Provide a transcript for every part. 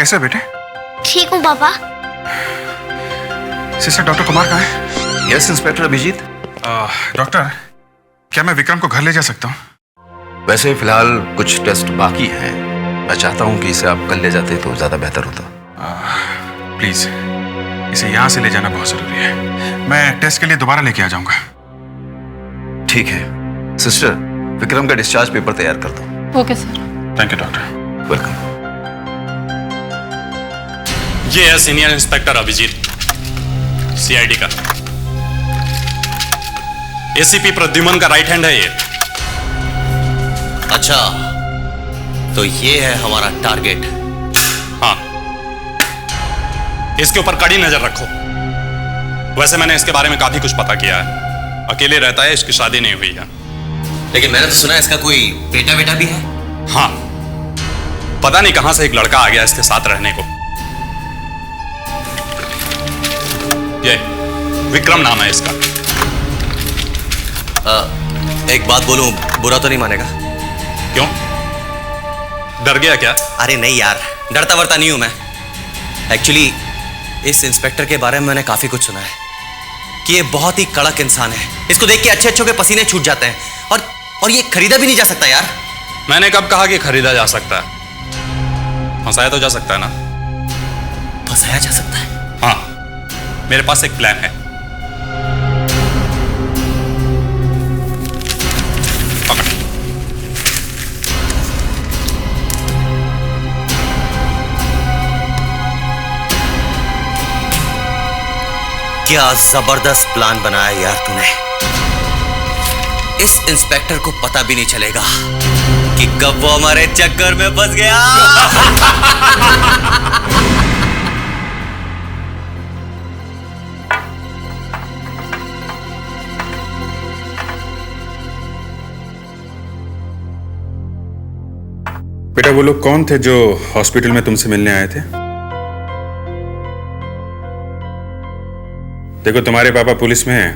कैसे हो बेटे? ठीक हूँ पापा। सिस्टर डॉक्टर कुमार कहाँ है? Yes inspector Abhijit. डॉक्टर, क्या मैं विक्रम को घर ले जा सकता हूँ? वैसे फिलहाल कुछ टेस्ट बाकी हैं। मैं चाहता हूँ कि इसे आप कल ले जाते तो ज्यादा बेहतर होता। प्लीज इसे यहाँ से ले जाना बहुत जरूरी है। मैं टेस्ट के लिए दोबारा लेके आ जाऊंगा। ठीक है सिस्टर, विक्रम का डिस्चार्ज पेपर तैयार कर दो। Okay sir. Thank you doctor. Welcome. ये है सीनियर इंस्पेक्टर अभिजीत, सीआईडी का। एसीपी प्रद्युमन का राइट हैंड है ये। अच्छा, तो ये है हमारा टारगेट। हाँ, इसके ऊपर कड़ी नजर रखो। वैसे मैंने इसके बारे में काफी कुछ पता किया है। अकेले रहता है, इसकी शादी नहीं हुई है। लेकिन मैंने तो सुना है इसका कोई बेटा बेटा भी है। हाँ, पता नहीं कहां से एक लड़का आ गया इसके साथ रहने को। ये विक्रम नाम है इसका। एक बात बोलूं, बुरा तो नहीं मानेगा? क्यों, डर गया क्या? अरे नहीं यार, डरता वरता नहीं हूं मैं। एक्चुअली इस इंस्पेक्टर के बारे में मैंने काफी कुछ सुना है कि ये बहुत ही कड़क इंसान है। इसको देख के अच्छे अच्छों के पसीने छूट जाते हैं और ये खरीदा भी नहीं जा सकता यार। मैंने कब कहा कि खरीदा जा सकता है? फंसाया तो जा सकता है ना? फंसाया जा सकता है? हाँ, मेरे पास एक प्लान है। पकड़। क्या जबरदस्त प्लान बनाया यार तूने। इस इंस्पेक्टर को पता भी नहीं चलेगा कि कब वो हमारे चक्कर में फंस गया। बेटा, वो लोग कौन थे जो हॉस्पिटल में तुमसे मिलने आए थे? देखो, तुम्हारे पापा पुलिस में हैं,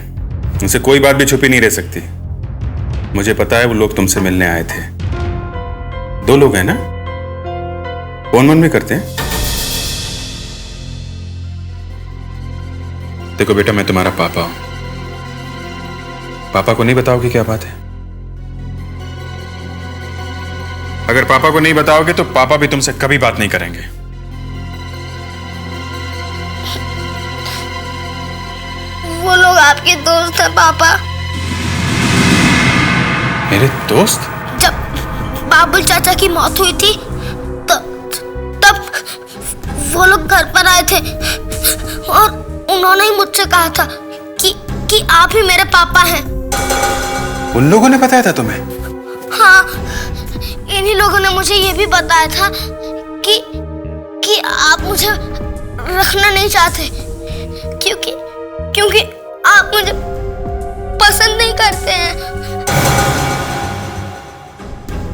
उनसे कोई बात भी छुपी नहीं रह सकती। मुझे पता है वो लोग तुमसे मिलने आए थे। 2 लोग हैं ना? फोन वोन भी करते हैं? देखो बेटा, मैं तुम्हारा पापा हूं। पापा को नहीं बताओगे क्या बात है? अगर पापा को नहीं बताओगे तो पापा भी तुमसे कभी बात नहीं करेंगे। वो लोग आपके दोस्त हैं पापा। मेरे दोस्त? जब बाबुल चाचा की मौत हुई थी तब वो लोग घर पर आए थे और उन्होंने ही मुझसे कहा था कि आप ही मेरे पापा हैं। उन लोगों ने बताया था तुम्हें? हाँ, इन्हीं लोगों ने मुझे ये भी बताया था कि आप मुझे रखना नहीं चाहते क्योंकि आप मुझे पसंद नहीं करते हैं।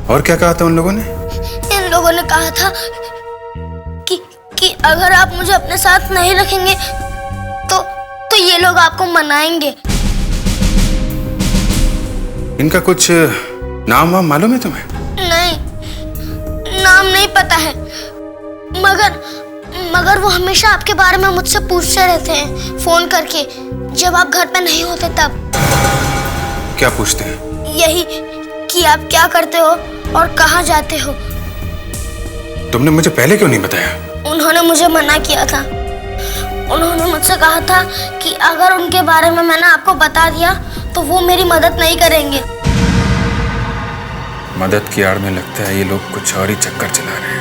और क्या कहा था उन लोगों ने? इन लोगों ने कहा था कि अगर आप मुझे अपने साथ नहीं रखेंगे तो ये लोग आपको मनाएंगे। इनका कुछ नाम वाम मालूम है तुम्हें? नहीं, नाम नहीं पता है, मगर वो हमेशा आपके बारे में मुझसे पूछते रहते हैं फोन करके, जब आप घर पे नहीं होते तब। क्या पूछते हैं? यही कि आप क्या करते हो और कहाँ जाते हो। तुमने मुझे पहले क्यों नहीं बताया? उन्होंने मुझे मना किया था। उन्होंने मुझसे कहा था कि अगर उनके बारे में मैंने आपको बता दिया तो वो मेरी मदद नहीं करेंगे। मदद की आड़ में लगता है ये लोग कुछ और ही चक्कर चला रहे हैं।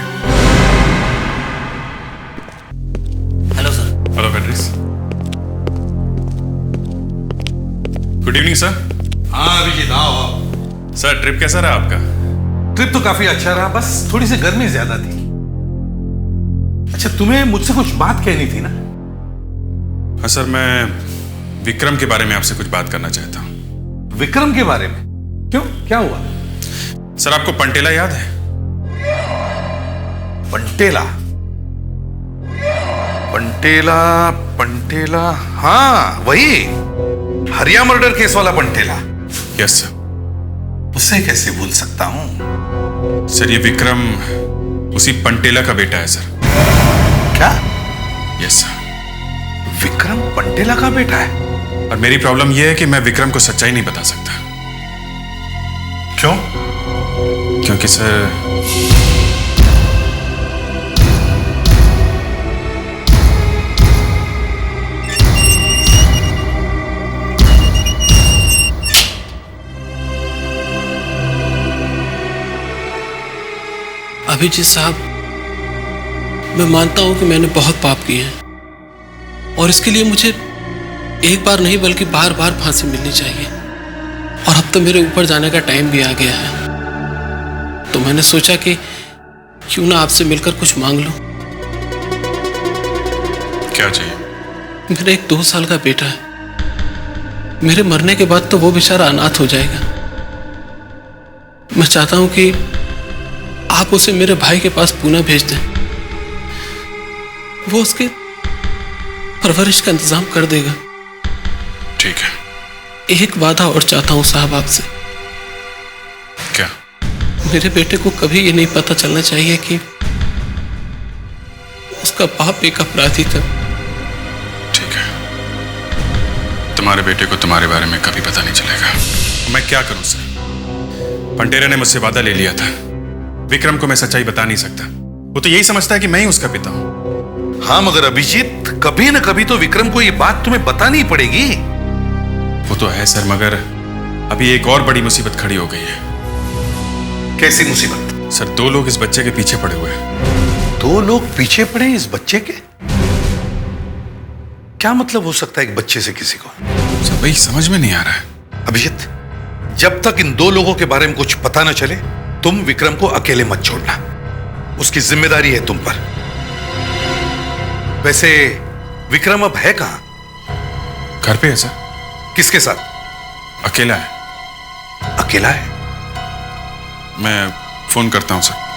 Hello sir. Hello Beatrice. Good evening sir. हाँ अभिजीत, आओ। सर, ट्रिप कैसा रहा आपका? ट्रिप तो काफी अच्छा रहा, बस थोड़ी सी गर्मी ज्यादा थी। अच्छा, तुम्हें मुझसे कुछ बात कहनी थी ना? हाँ सर, मैं विक्रम के बारे में आपसे कुछ बात करना चाहता हूँ। विक्रम के बारे में? क्यों, क्या हुआ? सर, आपको पंटेला याद है? पंटेला? पंटेला पंटेला, हाँ वही हरिया मर्डर केस वाला पंटेला। Yes sir. उसे कैसे भूल सकता हूं? सर, ये विक्रम उसी पंटेला का बेटा है sir. Yes sir. Vikram Pantela का बेटा है? और मेरी प्रॉब्लम यह है कि मैं विक्रम को सच्चाई नहीं बता सकता। क्यों? क्योंकि सर अभिजीत साहब, मैं मानता हूं कि मैंने बहुत पाप किए हैं और इसके लिए मुझे एक बार नहीं बल्कि बार बार फांसी मिलनी चाहिए। और अब तो मेरे ऊपर जाने का टाइम भी आ गया है, तो मैंने सोचा कि क्यों ना आपसे मिलकर कुछ मांग लूं। क्या चाहिए? मेरा एक 2 साल का बेटा है। मेरे मरने के बाद तो वो बेचारा अनाथ हो जाएगा। मैं चाहता हूं कि आप उसे मेरे भाई के पास पुणे भेज दें। वो उसके परवरिश का इंतजाम कर देगा। ठीक है। एक वादा और चाहता हूं साहब आपसे। क्या? मेरे बेटे को कभी ये नहीं पता चलना चाहिए कि उसका बाप एक अपराधी था। ठीक है। तुम्हारे बेटे को तुम्हारे बारे में कभी पता नहीं चलेगा। मैं क्या करूं सर? पंटेरा ने मुझसे वादा ले लिया था। विक्रम को मैं सच्चाई बता नहीं सकता। वो तो यही समझता है कि मैं ही उसका पिता हूं। हाँ, मगर अभिजीत, कभी न कभी तो विक्रम को ये बात तुम्हें बतानी पड़ेगी। वो तो है सर, मगर अभी एक और बड़ी मुसीबत खड़ी हो गई है। कैसी मुसीबत? सर, 2 लोग इस बच्चे के पीछे पड़े हुए हैं। 2 लोग पीछे पड़े इस बच्चे के? क्या मतलब हो सकता है एक बच्चे से किसी को? सर, वही समझ में नहीं आ रहा है। अभिजीत, जब तक इन 2 लोगों के बारे में कुछ पता न चले, तुम विक्रम को अकेले मत छोड़ना। उसकी जिम्मेदारी है तुम पर। वैसे विक्रम अब है कहां? घर पे है सर। किसके साथ? अकेला है। अकेला है? मैं फोन करता हूं सर।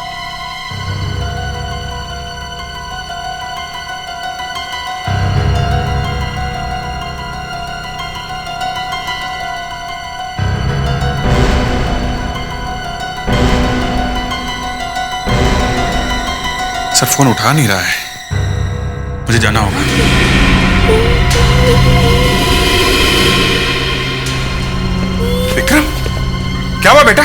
सर, फोन उठा नहीं रहा है। मुझे जाना होगा। विक्रम, क्या हुआ बेटा?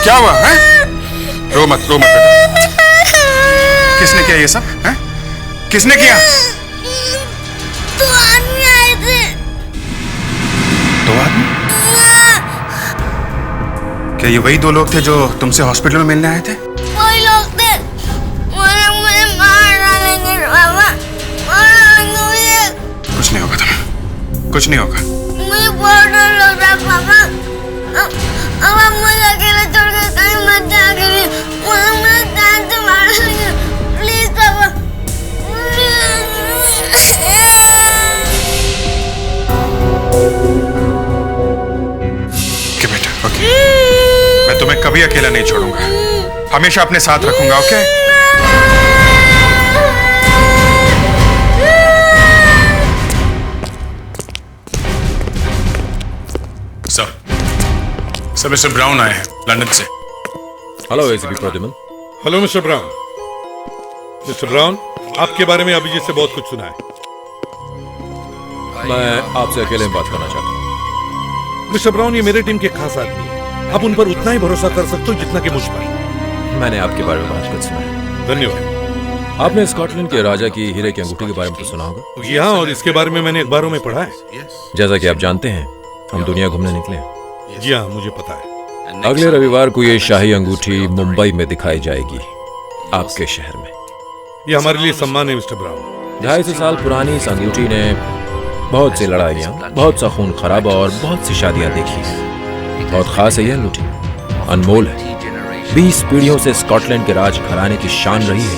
क्या हुआ है? रो मत बेटा। किसने किया ये सब है? किसने किया? 2 आदमी आए थे। 2 आदमी? क्या ये वही 2 लोग थे जो तुमसे हॉस्पिटल में मिलने आए थे? वही लोग थे। वो लोग मुझे मार डालेंगे बाबा, मार डालेंगे मुझे। कुछ नहीं होगा तुम्हें, कुछ नहीं होगा। मुझे बहुत डर लग रहा है पापा। अब आप मुझे अकेले छोड़कर कहीं मत जाकर। वो लोग मुझे जान से मार डालेंगे। प्लीज पापा। ओके बेटा, ओके। मैं तुम्हें कभी अकेला नहीं छोड़ूंगा। हमेशा अपने साथ रखूंगा, ओके? सर, मिस्टर ब्राउन आए हैं लंदन से। Hello ACP Pradyuman. Hello mister brown. Mister brown, आपके बारे में अभिजीत से बहुत कुछ सुना है। मैं आपसे अकेले में बात करना चाहता हूँ। मिस्टर ब्राउन, ये मेरे टीम के खास आदमी है। आप उन पर उतना ही भरोसा कर सकते हो जितना कि मुझ पर। मैंने आपके बारे में बहुत कुछ सुना है। धन्यवाद। आपने स्कॉटलैंड के राजा की हीरे की अंगूठी के बारे में तो सुना होगा। जी हाँ, और इसके बारे में मैंने अखबारों में पढ़ा है। जैसा कि आप जानते हैं, हम दुनिया घूमने निकले हैं। जी हाँ, मुझे पता है। अगले रविवार को ये शाही अंगूठी मुंबई में दिखाई जाएगी, आपके शहर में। ये हमारे लिए सम्मान है मिस्टर ब्राउन। 250 साल पुरानी इस अंगूठी ने बहुत सी लड़ाइयाँ, बहुत सा खून खराबा और बहुत सी शादियाँ देखी हैं। बहुत खास है यह अंगूठी, अनमोल है। 20 पीढ़ियों से स्कॉटलैंड के राज घराने की शान रही है।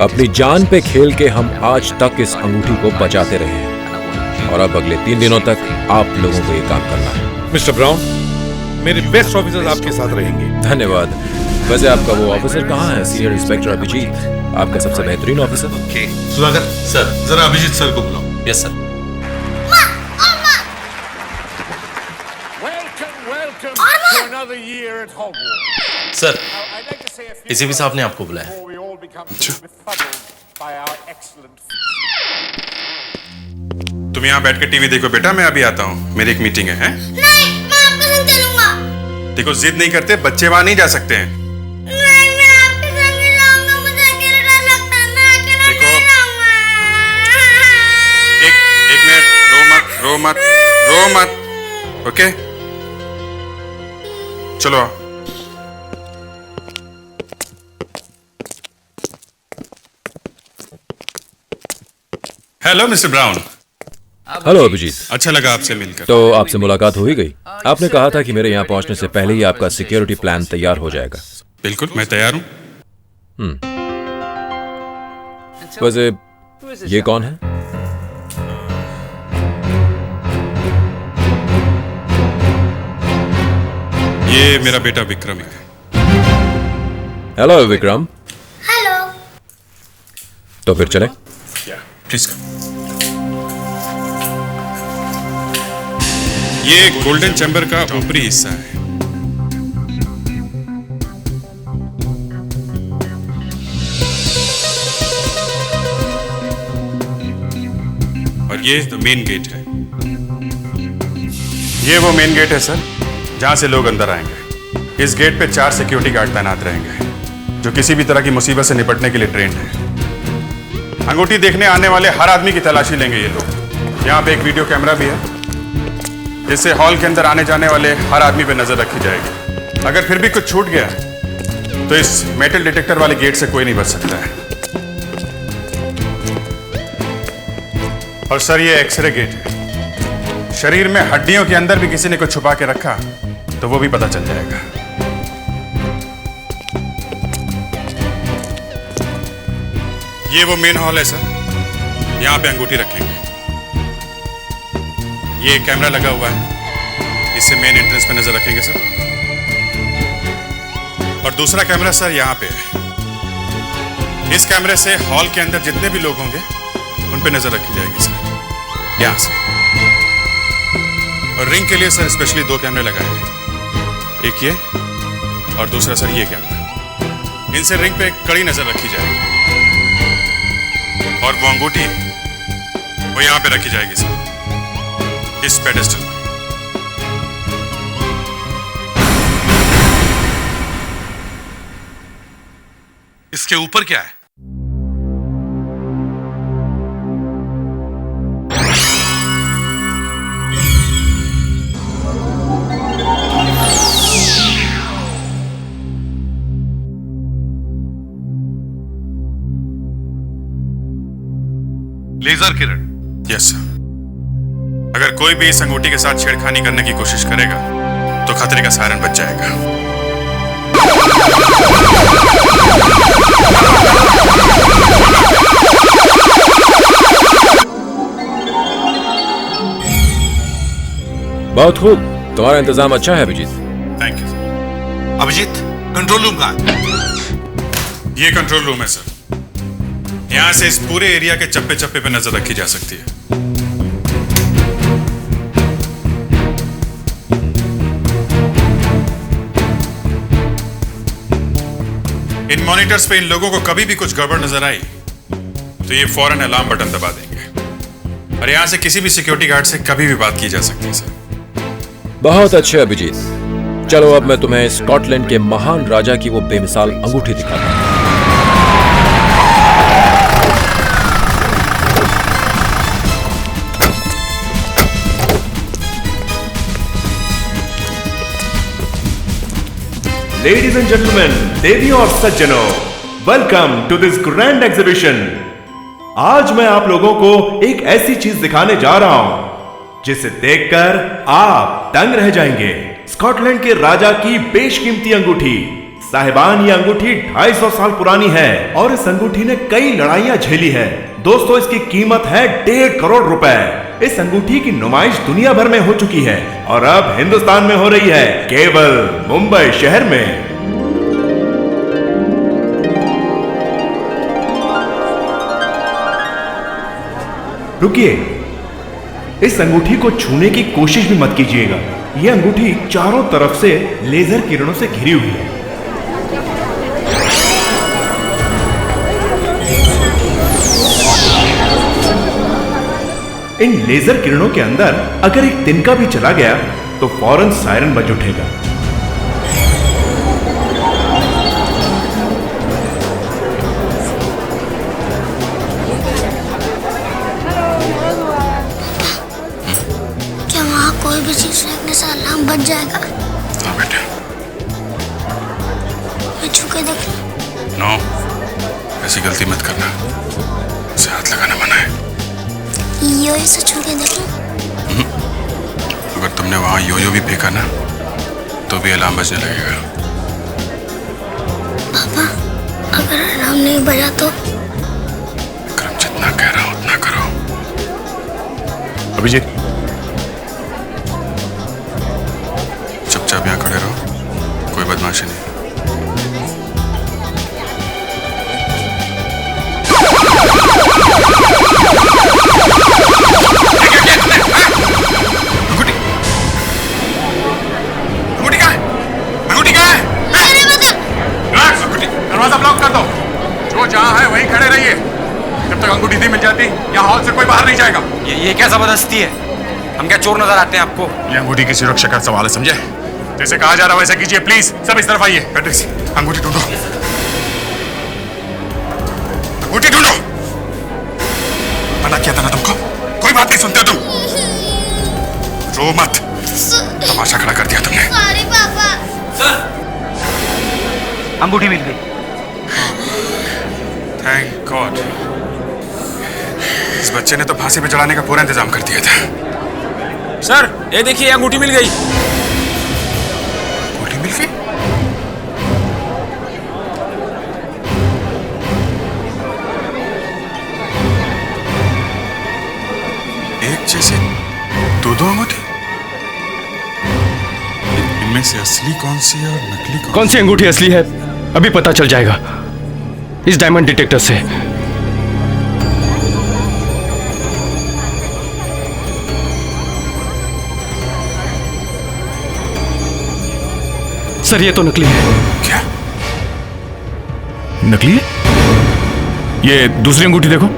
अपनी जान पे खेल के हम आज तक इस अंगूठी को बचाते रहे हैं और अब अगले 3 दिनों तक आप लोगों को ये काम करना है। मिस्टर ब्राउन, मेरे बेस्ट ऑफिसर्स आपके साथ रहेंगे। धन्यवाद। वैसे आपका वो ऑफिसर कहाँ है? सीनियर इंस्पेक्टर अभिजीत, आपका सबसे बेहतरीन ऑफिसर। सुधाकर सर, जरा अभिजीत सर को बुलाओ। Yes sir. सर, एसीपी साहब ने आपको बुलाया। तुम यहाँ बैठ के टीवी देखो बेटा, मैं अभी आता हूँ, मेरी एक मीटिंग है, हैं? नहीं, मैं आपके संग चलूंगा। देखो जिद नहीं करते, बच्चे वहां नहीं जा सकते हैं। नहीं, मैं आपके संग ही जाऊंगा, मुझे अकेले डर लगता है, मैं अकेला देखो, नहीं जाऊंगा। एक मिनट, रो मत, ओके? चलो आओ। Hello mister Brown. Hello Abhijeet. अच्छा लगा आपसे मिलकर। तो आपसे मुलाकात हो ही गई। आपने कहा था कि मेरे यहाँ पहुंचने से पहले ही आपका सिक्योरिटी प्लान तैयार हो जाएगा। बिल्कुल, मैं तैयार हूँ। वैसे ये कौन है? ये मेरा बेटा विक्रम है। हेलो विक्रम। हेलो। तो फिर चले? प्लीज। ये गोल्डन चैम्बर का ऊपरी हिस्सा है। और ये मेन गेट है। ये वो मेन गेट है सर, जहां से लोग अंदर आएंगे। इस गेट पे 4 सिक्योरिटी गार्ड तैनात रहेंगे, जो किसी भी तरह की मुसीबत से निपटने के लिए ट्रेंड है। अंगूठी देखने आने वाले हर आदमी की तलाशी लेंगे ये लोग। यहाँ पे एक वीडियो कैमरा भी है, जिससे हॉल के अंदर आने जाने वाले हर आदमी पे नजर रखी जाएगी। अगर फिर भी कुछ छूट गया तो इस मेटल डिटेक्टर वाले गेट से कोई नहीं बच सकता है। और सर ये एक्सरे गेट है। शरीर में हड्डियों के अंदर भी किसी ने कुछ छुपा के रखा तो वो भी पता चल जाएगा। ये वो मेन हॉल है सर, यहां पे अंगूठी रखेंगे। ये कैमरा लगा हुआ है, इससे मेन एंट्रेंस पे नजर रखेंगे सर। और दूसरा कैमरा सर यहां पे है। इस कैमरे से हॉल के अंदर जितने भी लोग होंगे उन पे नजर रखी जाएगी सर, यहां से। और रिंग के लिए सर स्पेशली 2 कैमरे लगाए हैं, एक ये और दूसरा सर ये कैमरा। इनसे रिंग पे एक कड़ी नजर रखी जाएगी। और वो अंगूठी वो यहां पे रखी जाएगी सर, इस पेडेस्टल पे। इसके ऊपर क्या है? लेजर किरण। Yes sir. अगर कोई भी इस अंगूठी के साथ छेड़खानी करने की कोशिश करेगा तो खतरे का सायरन बच जाएगा। बहुत खूब, तुम्हारा इंतजाम अच्छा है Abhijeet. Thank you sir. Abhijeet, control room कहाँ है? ये कंट्रोल रूम है सर। यहां से इस पूरे एरिया के चप्पे चप्पे पे नजर रखी जा सकती है। इन मॉनिटर्स पे इन लोगों को कभी भी कुछ गड़बड़ नजर आई तो ये फौरन अलार्म बटन दबा देंगे। और यहां से किसी भी सिक्योरिटी गार्ड से कभी भी बात की जा सकती है सर। बहुत अच्छे अभिजीत। चलो अब मैं तुम्हें स्कॉटलैंड के महान राजा की वो बेमिसाल अंगूठी दिखाता हूं। Ladies and gentlemen, देवियों और सज्जनों, welcome to this grand exhibition. आज मैं आप लोगों को एक ऐसी चीज दिखाने जा रहा हूं जिसे देखकर आप दंग रह जाएंगे। स्कॉटलैंड के राजा की बेशकीमती अंगूठी। साहिबान, ये अंगूठी 250 साल पुरानी है और इस अंगूठी ने कई लड़ाइयां झेली है। दोस्तों, इसकी कीमत है 1.5 करोड़ रुपए। इस अंगूठी की नुमाइश दुनिया भर में हो चुकी है और अब हिंदुस्तान में हो रही है, केवल मुंबई शहर में। रुकिए, इस अंगूठी को छूने की कोशिश भी मत कीजिएगा। यह अंगूठी चारों तरफ से लेजर किरणों से घिरी हुई है। इन लेजर किरणों के अंदर अगर एक तिनका भी चला गया तो फौरन सायरन बज उठेगा। क्या वहाँ कोई भी चीज रखने से अलार्म बज जाएगा? हाँ बेटे। मैं छू के देख लूं? नो, ऐसी गलती मत करना, उसे हाथ लगाना मना है। यो से छू के देख लूं? अगर तुमने वहां यो भी फेंका ना तो भी अलार्म बजने लगेगा। पापा, अगर अलार्म नहीं बजा तो? विक्रम, जितना कह रहा हूं उतना करो। अभिजीत, चुपचाप यहाँ खड़े रहो, कोई बदमाशी नहीं। दरवाजा ब्लॉक कर दो। जो जहां है वहीं खड़े रहिए। जब तक अंगूठी नहीं मिल जाती यहाँ हॉल से कोई बाहर नहीं जाएगा। ये क्या जबरदस्ती है? हम क्या चोर नजर आते हैं आपको? ये अंगूठी की सुरक्षा का सवाल है, समझे? जैसे कहा जा रहा है वैसे कीजिए। प्लीज सब इस तरफ आइए। पैट्रिक्स, अंगूठी ढूंढो, अंगूठी ढूंढो। मना किया था ना तुमको, कोई बात नहीं सुनते तुम। रो मत, तमाशा खड़ा कर दिया तुमने। सॉरी पापा। अंगूठी मिल गई। Thank God. इस बच्चे ने तो फांसी पे चढ़ाने का पूरा इंतजाम कर दिया था। सर, ये देखिए अंगूठी मिल गई। अंगूठी मिल गई? एक जैसे दो अंगूठी? इनमें से असली कौन सी है और नकली कौन सी अंगूठी असली है अभी पता चल जाएगा इस डायमंड डिटेक्टर से। सर, ये तो नकली है। क्या? नकली है? ये दूसरी अंगूठी देखो।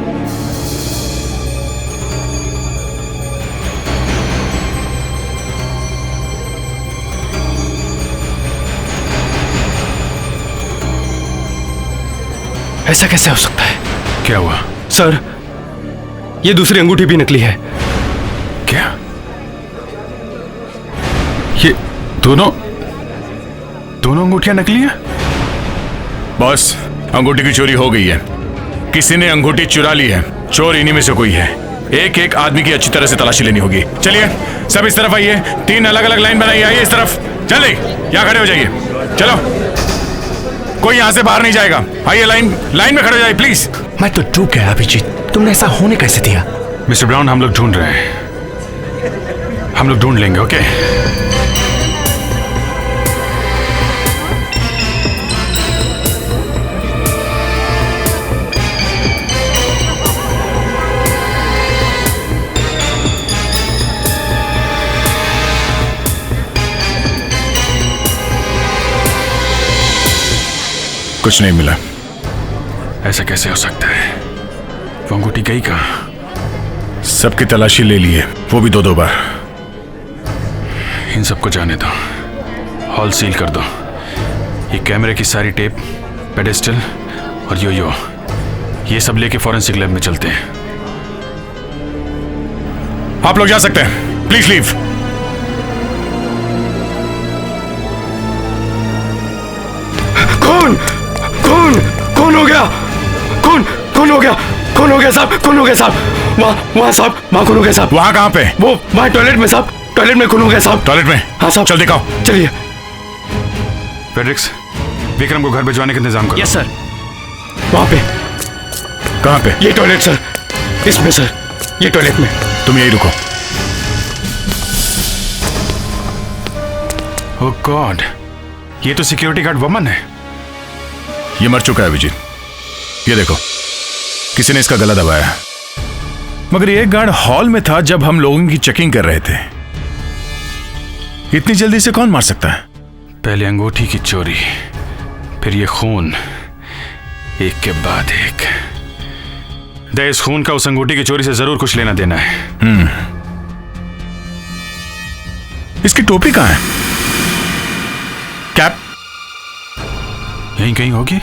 ऐसा कैसे हो सकता है? क्या हुआ? सर, ये दूसरी अंगूठी भी नकली है। क्या? ये दोनों अंगूठियां नकली हैं? बॉस, अंगूठी की चोरी हो गई है। किसी ने अंगूठी चुरा ली है। चोर इन्हीं में से कोई है। एक एक आदमी की अच्छी तरह से तलाशी लेनी होगी। चलिए सब इस तरफ आइए। 3 अलग अलग लाइन बनाइए। आइए इस तरफ। चले, यहाँ खड़े हो जाइए। चलो, कोई यहाँ से बाहर नहीं जाएगा। आइए लाइन में खड़े हो जाइए प्लीज। मैं तो चूक गया अभिजीत, तुमने ऐसा होने कैसे दिया? मिस्टर ब्राउन, हम लोग ढूंढ रहे हैं। हम लोग ढूंढ लेंगे, ओके? कुछ नहीं मिला। ऐसा कैसे हो सकता है? वो अंगूठी गई कहाँ? सबकी तलाशी ले ली है, वो भी 2-2 बार। इन सबको जाने दो, हॉल सील कर दो। ये कैमरे की सारी टेप, पेडेस्टल और यो ये सब लेके फॉरेंसिक लैब में चलते हैं। आप लोग जा सकते हैं, प्लीज लीव। कौन हो गया? कौन हो गया? कौन हो गया साहब? कौन हो गया साहब? वहाँ साहब, वहाँ कौन हो गया साहब? वहाँ कहाँ पे? वो वहाँ टॉयलेट में साहब, टॉयलेट में कौन हो गया साहब? टॉयलेट में? हाँ साहब। चल दिखाओ। चलिए। फेड्रिक्स, विक्रम को घर भिजवाने का इंतजाम करो। Yes sir. वहाँ पे। कहाँ पे? ये टॉयलेट सर, इसमें सर, ये टॉयलेट में। तुम यही रुको। ओह गॉड, ये तो सिक्योरिटी गार्ड वमन है। ये मर चुका है अभिजीत। ये देखो, किसी ने इसका गला दबाया। मगर ये गार्ड हॉल में था जब हम लोगों की चेकिंग कर रहे थे। इतनी जल्दी से कौन मार सकता है? पहले अंगूठी की चोरी, फिर ये खून, एक के बाद एक। दे इस खून का उस अंगूठी की चोरी से जरूर कुछ लेना देना है। इसकी टोपी कहाँ है? कैप यहीं कहीं होगी।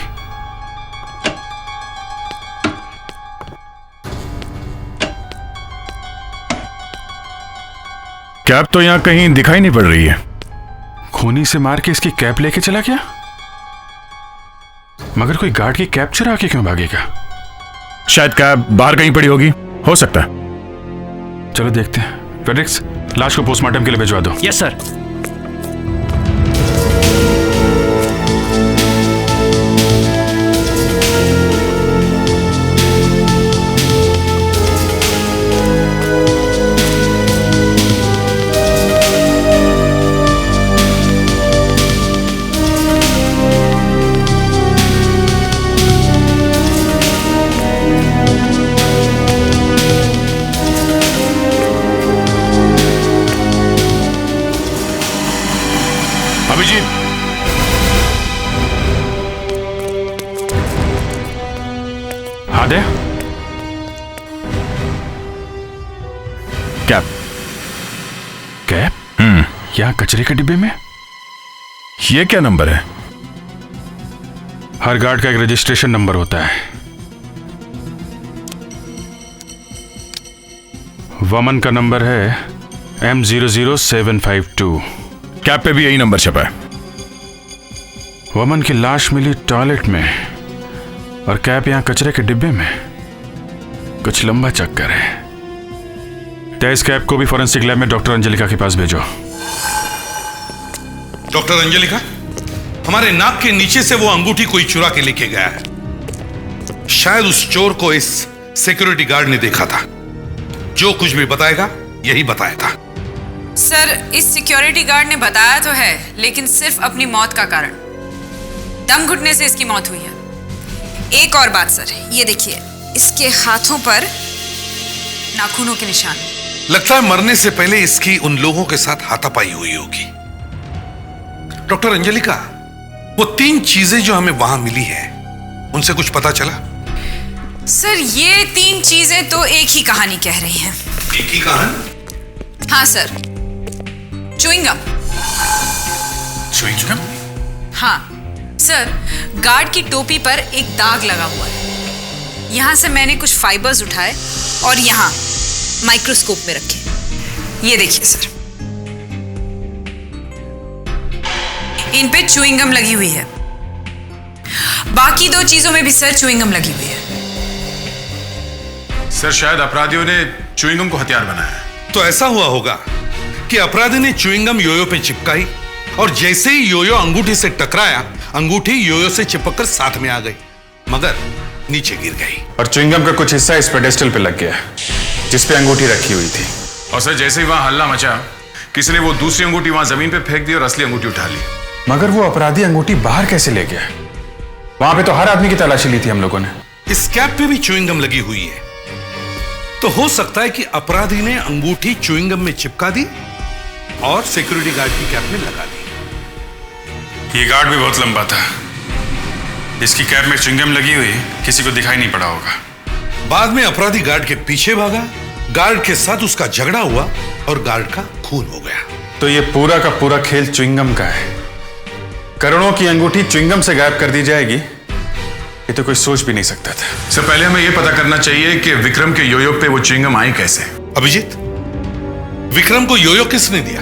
कैप तो यहां कहीं दिखाई नहीं पड़ रही है। खूनी से मार के इसकी कैप लेके चला गया, मगर कोई गार्ड की कैप चुरा के क्यों भागेगा? शायद कैप बाहर कहीं पड़ी होगी, हो सकता है। चलो देखते हैं। फ्रेडरिक्स, लाश को पोस्टमार्टम के लिए भिजवा दो। Yes sir. अभिजीत, आदे कैप। कैप? यहाँ कचरे के डिब्बे में? ये क्या नंबर है? हर गार्ड का एक रजिस्ट्रेशन नंबर होता है। वमन का नंबर है M00752। कैप पे भी यही नंबर छपा है। वमन की लाश मिली टॉयलेट में और कैप यहां कचरे के डिब्बे में। कुछ लंबा चक्कर है। तेज कैप को भी फॉरेंसिक लैब में डॉक्टर अंजलिका के पास भेजो। डॉक्टर अंजलिका, हमारे नाक के नीचे से वो अंगूठी कोई चुरा के लेके गया है। शायद उस चोर को इस सिक्योरिटी गार्ड ने देखा था। जो कुछ भी बताएगा यही बताया था। सर, इस सिक्योरिटी गार्ड ने बताया तो है, लेकिन सिर्फ अपनी मौत का कारण। दम घुटने से इसकी मौत हुई है। एक और बात सर, ये देखिए, इसके हाथों पर नाखूनों के निशान। लगता है मरने से पहले इसकी उन लोगों के साथ हाथापाई हुई होगी। डॉक्टर अंजलिका, वो 3 चीजें जो हमें वहां मिली है, उनसे कुछ पता चला? सर, ये 3 चीजें तो एक ही कहानी कह रही हैं। एक ही कहानी? हाँ सर, च्युइंगम। च्युइंगम? हाँ सर, गार्ड की टोपी पर एक दाग लगा हुआ है। यहां से मैंने कुछ फाइबर्स उठाए और यहां माइक्रोस्कोप में रखे। ये देखिए सर, इन पे च्युइंगम लगी हुई है। बाकी 2 चीजों में भी सर च्युइंगम लगी हुई है। सर, शायद अपराधियों ने च्युइंगम को हथियार बनाया। तो ऐसा हुआ होगा कि अपराधी ने च्युइंगम योयो पे चिपकाई और जैसे ही योयो अंगूठी से टकराया, अंगूठी योयो से चिपककर साथ में आ गई, मगर नीचे गिर गई। और च्युइंगम का कुछ हिस्सा इस पेडेस्टल पे लग गया जिस पे अंगूठी रखी हुई थी। और सर, जैसे ही वहां हल्ला मचा, किसी ने वो दूसरी अंगूठी वहां जमीन पे फेंक दी और असली अंगूठी उठा ली। मगर वो अपराधी अंगूठी बाहर कैसे ले गया? वहां पे तो हर आदमी की तलाशी ली थी हम लोगों ने। इस कैप पे भी च्युइंगम लगी हुई है, तो हो सकता है कि अपराधी ने अंगूठी च्युइंगम में चिपका दी और सिक्योरिटी गार्ड की कैप में लगा दी। ये गार्ड भी बहुत लंबा था। इसकी कैप में च्युइंगम लगी हुई किसी को दिखाई नहीं पड़ा होगा। बाद में अपराधी गार्ड के पीछे भागा, गार्ड के साथ उसका झगड़ा हुआ और गार्ड का खून हो गया। तो ये पूरा का पूरा खेल च्युइंगम का है। करोड़ों की अंगूठी च्युइंगम से गायब कर दी जाएगी, ये तो कोई सोच भी नहीं सकता था। सर, पहले हमें यह पता करना चाहिए कि विक्रम के योयो पे वो च्युइंगम आई कैसे। अभिजीत, विक्रम को योयो किसने दिया?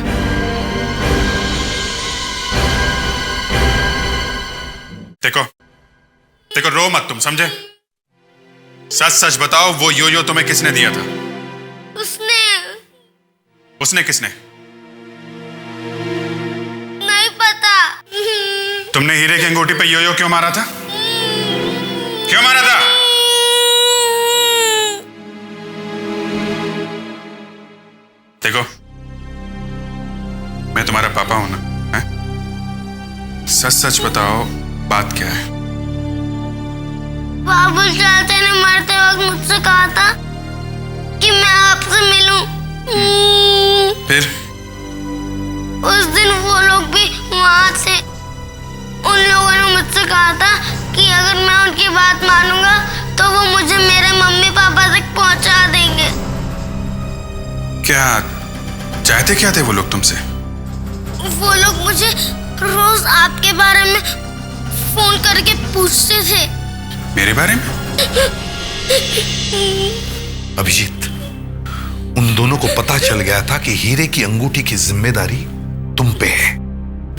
देखो देखो, रो मत तुम, समझे? सच सच बताओ, वो योयो तुम्हें किसने दिया था? उसने किसने? नहीं पता। तुमने हीरे की अंगूठी पे योयो क्यों मारा था? क्यों मारा था? देखो, मैं तुम्हारा पापा हूं ना, हैं? सच सच बताओ, बात क्या है? बाबू चाचा ने मरते वक्त मुझसे कहा था कि मैं आपसे मिलूं। फिर उस दिन वो लोग भी वहां थे। उन लोगों ने मुझसे कहा था कि अगर मैं उनकी बात मानूंगा तो वो मुझे मेरे मम्मी पापा क्या चाहते क्या थे वो लोग तुमसे? वो लोग मुझे रोज आपके बारे में फोन करके पूछते थे। मेरे बारे में? अभिजीत, उन दोनों को पता चल गया था कि हीरे की अंगूठी की जिम्मेदारी तुम पे है।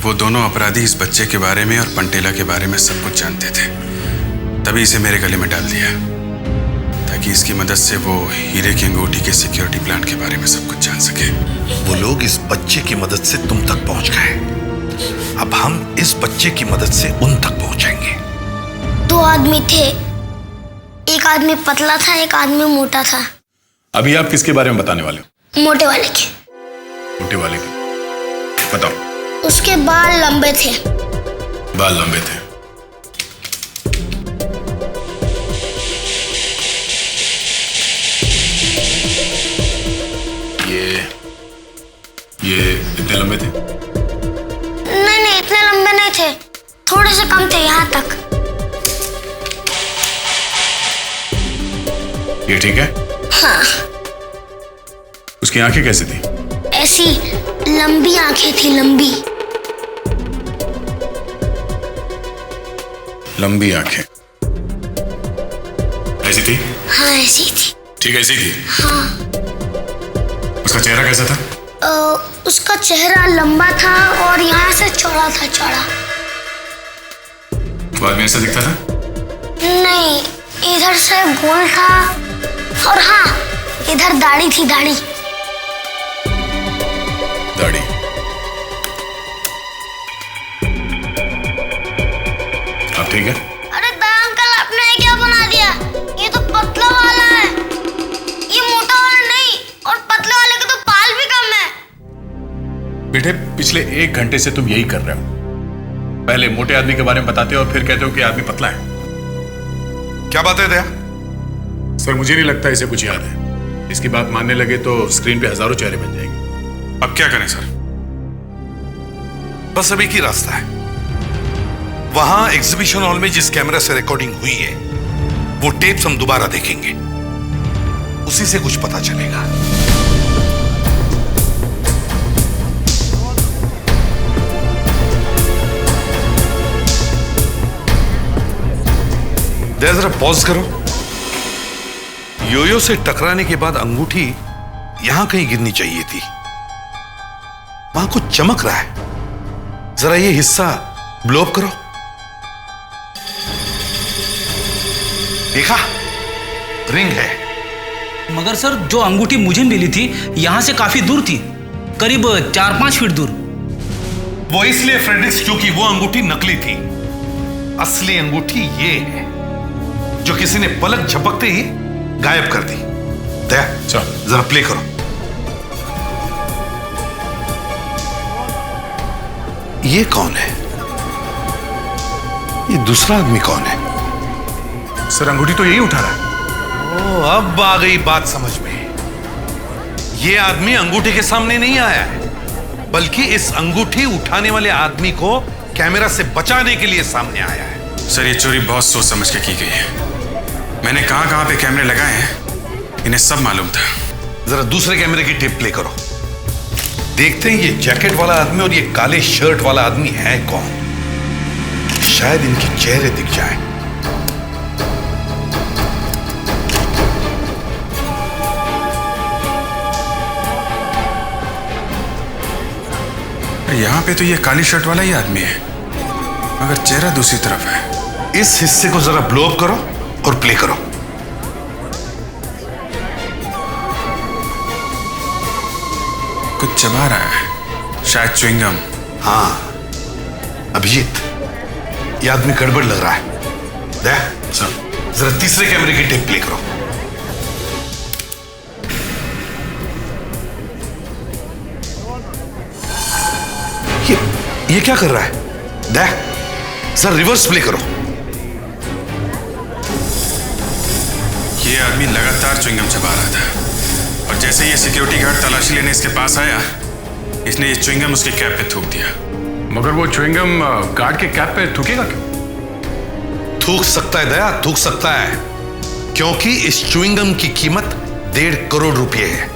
वो दोनों अपराधी इस बच्चे के बारे में और पंटेला के बारे में सब कुछ जानते थे, तभी इसे मेरे गले में डाल दिया ताकि इसकी मदद से वो हीरे की अंगूठी के सिक्योरिटी प्लान के बारे में सब कुछ जान सके। वो लोग इस बच्चे की मदद से तुम तक पहुंच गए, अब हम इस बच्चे की मदद से उन तक पहुंचेंगे। 2 आदमी थे, एक आदमी पतला था, एक आदमी मोटा था। अभी आप किसके बारे में बताने वाले हो? मोटे वाले के। मोटे वाले के, बताओ। उसके बाल लंबे थे। बाल लंबे थे। ये इतने लंबे थे? नहीं, इतने लंबे नहीं थे, थोड़े से कम थे, यहाँ तक। ये ठीक है? हाँ। उसकी आंखें कैसी थी? ऐसी लंबी आंखें थी, लंबी। लंबी आंखें ऐसी थी? हाँ, ऐसी थी। ठीक ऐसी थी? हाँ। उसका चेहरा कैसा था? उसका चेहरा लंबा था और यहाँ से चौड़ा था, चौड़ा। वो आदमी ऐसा दिखता था? नहीं, इधर से गोल था और हाँ, इधर दाढ़ी थी, दाढ़ी। दाढ़ी। आप ठीक है? अरे दया अंकल, आपने ये क्या बना दिया? ये तो पतला वाला है, ये मोटा वाला नहीं, और पतले वाले के तो बाल भी कम है। बेटे, पिछले 1 घंटे से तुम यही कर रहे हो। पहले मोटे आदमी के बारे में बताते हो और फिर कहते हो कि आदमी पतला है। क्या बात है दया? सर, मुझे नहीं लगता इसे कुछ याद है। इसकी बात मानने लगे तो स्क्रीन पे हजारों चेहरे बन जाएंगे। अब क्या करें सर? बस अब एक ही रास्ता है। वहां एग्जीबिशन हॉल में जिस कैमरा से रिकॉर्डिंग हुई है, वो टेप्स हम दोबारा देखेंगे, उसी से कुछ पता चलेगा। जरा पॉज करो। योयो से टकराने के बाद अंगूठी यहां कहीं गिरनी चाहिए थी। वहां कुछ चमक रहा है, जरा ये हिस्सा ब्लो अप करो। देखा? रिंग है। मगर सर, जो अंगूठी मुझे मिली थी यहां से काफी दूर थी, करीब 4-5 फीट दूर। वो इसलिए फ्रेडरिक्स, क्योंकि वो अंगूठी नकली थी। असली अंगूठी ये है जो किसी ने पलक झपकते ही गायब कर दी। दया, जरा प्ले करो। ये कौन है? ये दूसरा आदमी कौन है? सर, अंगूठी तो यही उठा रहा है। ओ, अब आ गई बात समझ में। ये आदमी अंगूठी के सामने नहीं आया है, बल्कि इस अंगूठी उठाने वाले आदमी को कैमरा से बचाने के लिए सामने आया है। सर, ये चोरी बहुत सोच समझ के की गई है। मैंने कहां पे कैमरे लगाए हैं, इन्हें सब मालूम था। जरा दूसरे कैमरे की टेप प्ले करो। देखते हैं ये जैकेट वाला आदमी और ये काले शर्ट वाला आदमी है कौन। शायद इनके चेहरे दिख जाए। यहां पे तो ये काली शर्ट वाला ही आदमी है, मगर चेहरा दूसरी तरफ है। इस हिस्से को जरा ब्लो अप करो और प्ले करो। कुछ चबा रहा है, शायद च्युइंगम। हाँ अभिजीत, ये आदमी गड़बड़ लग रहा है। दया, जरा तीसरे कैमरे की टेप प्ले करो। ये क्या कर रहा है? दया, जरा रिवर्स प्ले करो। ये आदमी लगातार च्युइंगम चबा रहा था, और जैसे ये सिक्योरिटी गार्ड तलाशी लेने इसके पास आया, इसने ये च्युइंगम उसके कैप पे थूक दिया। मगर वो च्युइंगम गार्ड के कैप पे थूकेगा क्यों? थूक सकता है दया, थूक सकता है, क्योंकि इस च्युइंगम की कीमत 1.5 करोड़ रुपए है।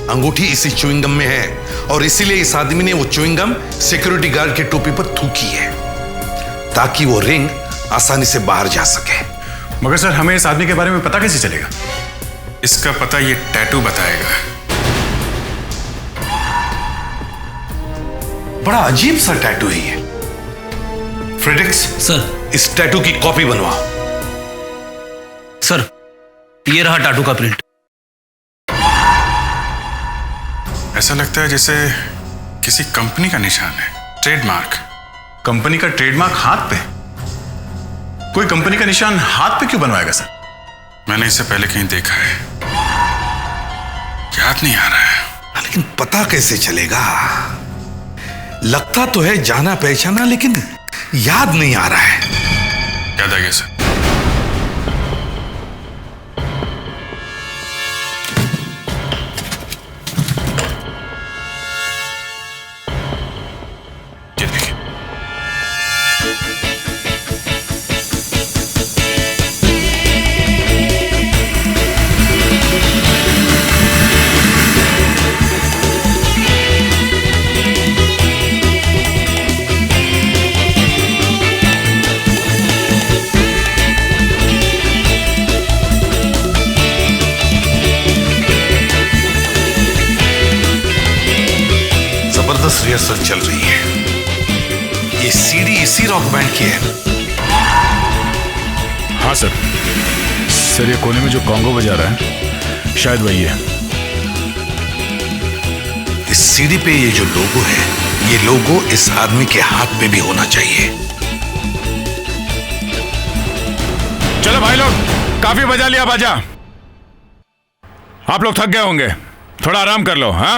अंगूठी इसी च्युइंगम में है और इसीलिए इस आदमी ने वो च्युइंगम सिक्योरिटी गार्ड की टोपी पर थूकी है ताकि वो रिंग आसानी से बाहर जा सके। मगर सर, हमें इस आदमी के बारे में पता कैसे चलेगा? इसका पता ये टैटू बताएगा। बड़ा अजीब सा टैटू है ये। फ्रेडरिक्स सर, इस टैटू की कॉपी बनवाओ। सर, ये रहा टैटू का प्रिंट। ऐसा लगता है जैसे किसी कंपनी का निशान है, ट्रेडमार्क। कंपनी का ट्रेडमार्क हाथ पे? कोई कंपनी का निशान हाथ पे क्यों बनवाएगा सर? मैंने इससे पहले कहीं देखा है, याद नहीं आ रहा है। लेकिन पता कैसे चलेगा? लगता तो है जाना पहचाना, लेकिन याद नहीं आ रहा है। याद आ गया सर। रिहर्सल चल रही है। ये सीडी इसी रॉक बैंड की है। हाँ सर। सर, ये कोने में जो कॉन्गो बजा रहा है शायद वही है। इस सीडी पे ये जो लोगो है, ये लोगो इस आदमी के हाथ पे भी होना चाहिए। चलो भाई लोग, काफी बजा लिया बाजा। आप लोग थक गए होंगे, थोड़ा आराम कर लो। हाँ,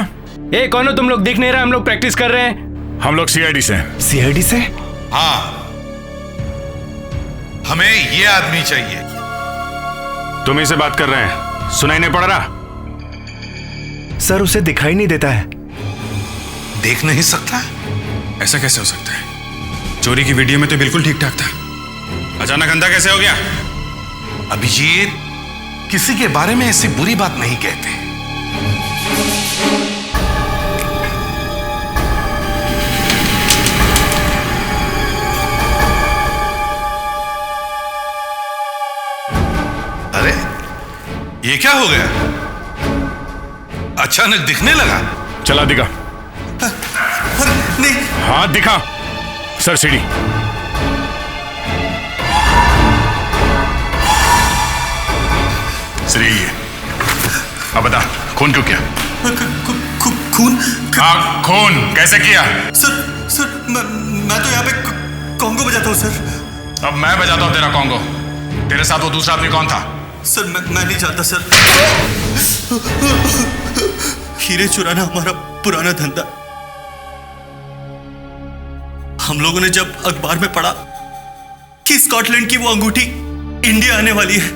ए कौन हो तुम लोग? दिख नहीं रहा, हम लोग प्रैक्टिस कर रहे हैं। हम लोग सीआईडी से। सीआईडी से? हाँ, हमें ये आदमी चाहिए। तुम इसे बात कर रहे हैं, सुनाई नहीं पड़ रहा? सर, उसे दिखाई नहीं देता है। देख नहीं सकता? ऐसा कैसे हो सकता है? चोरी की वीडियो में तो बिल्कुल ठीक ठाक था, अचानक अंधा कैसे हो गया? अभिजीत, किसी के बारे में ऐसी बुरी बात नहीं कहते। अरे, ये क्या हो गया? अचानक दिखने लगा। चला दिखा। नहीं। हाथ दिखा। सर, सीढ़ी। सही है। अब बता, खून क्यों किया? खून? हाँ, खून कैसे किया? सर, मैं तो यहाँ पे कॉन्गो बजाता हूँ सर। अब मैं बजाता हूँ तेरा कॉन्गो। तेरे साथ वो दूसरा आदमी कौन था? सर, मैं नहीं जानता सर। हीरे चुराना हमारा पुराना धंधा। हम लोगों ने जब अखबार में पढ़ा कि स्कॉटलैंड की वो अंगूठी इंडिया आने वाली है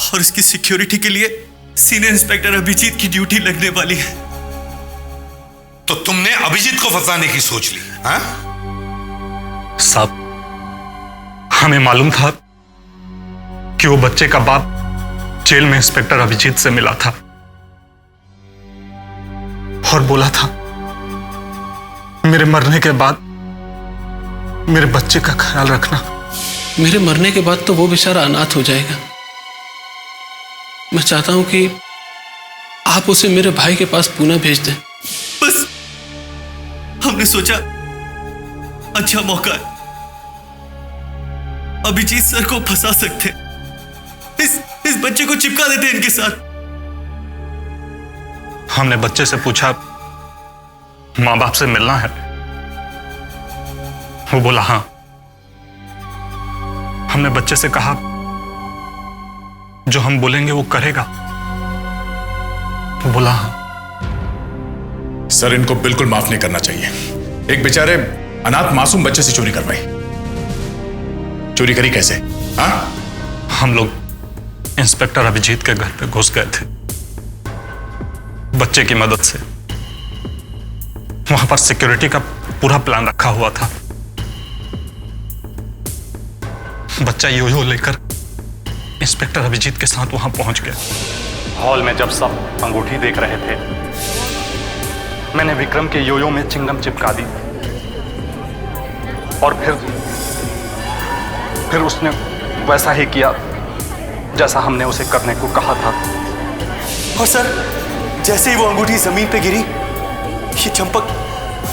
और इसकी सिक्योरिटी के लिए सीनियर इंस्पेक्टर अभिजीत की ड्यूटी लगने वाली है, तो तुमने अभिजीत को फंसाने की सोच ली? हाँ? साहब, हमें मालूम था कि वो बच्चे का बाप जेल में इंस्पेक्टर अभिजीत से मिला था और बोला था मेरे मरने के बाद मेरे बच्चे का ख्याल रखना। मेरे मरने के बाद तो वो बेचारा अनाथ हो जाएगा। मैं चाहता हूं कि आप उसे मेरे भाई के पास पुणे भेज दें। बस हमने सोचा अच्छा मौका है, अभिजीत सर को फंसा सकते, इस बच्चे को चिपका देते इनके साथ। हमने बच्चे से पूछा मां बाप से मिलना है? वो बोला हां। हमने बच्चे से कहा जो हम बोलेंगे वो करेगा? वो बोला हां। सर, इनको बिल्कुल माफ नहीं करना चाहिए। एक बेचारे अनाथ मासूम बच्चे से चोरी करवाई। चोरी करी कैसे? हाँ? हम लोग इंस्पेक्टर अभिजीत के घर पे घुस गए थे बच्चे की मदद से। वहां पर सिक्योरिटी का पूरा प्लान रखा हुआ था। बच्चा यो लेकर इंस्पेक्टर अभिजीत के साथ वहां पहुंच गया। हॉल में जब सब अंगूठी देख रहे थे, मैंने विक्रम के योयो में चिंगम चिपका दी और फिर उसने वैसा ही किया जैसा हमने उसे करने को कहा था। और सर, जैसे ही वो अंगूठी जमीन पे गिरी, ये चंपक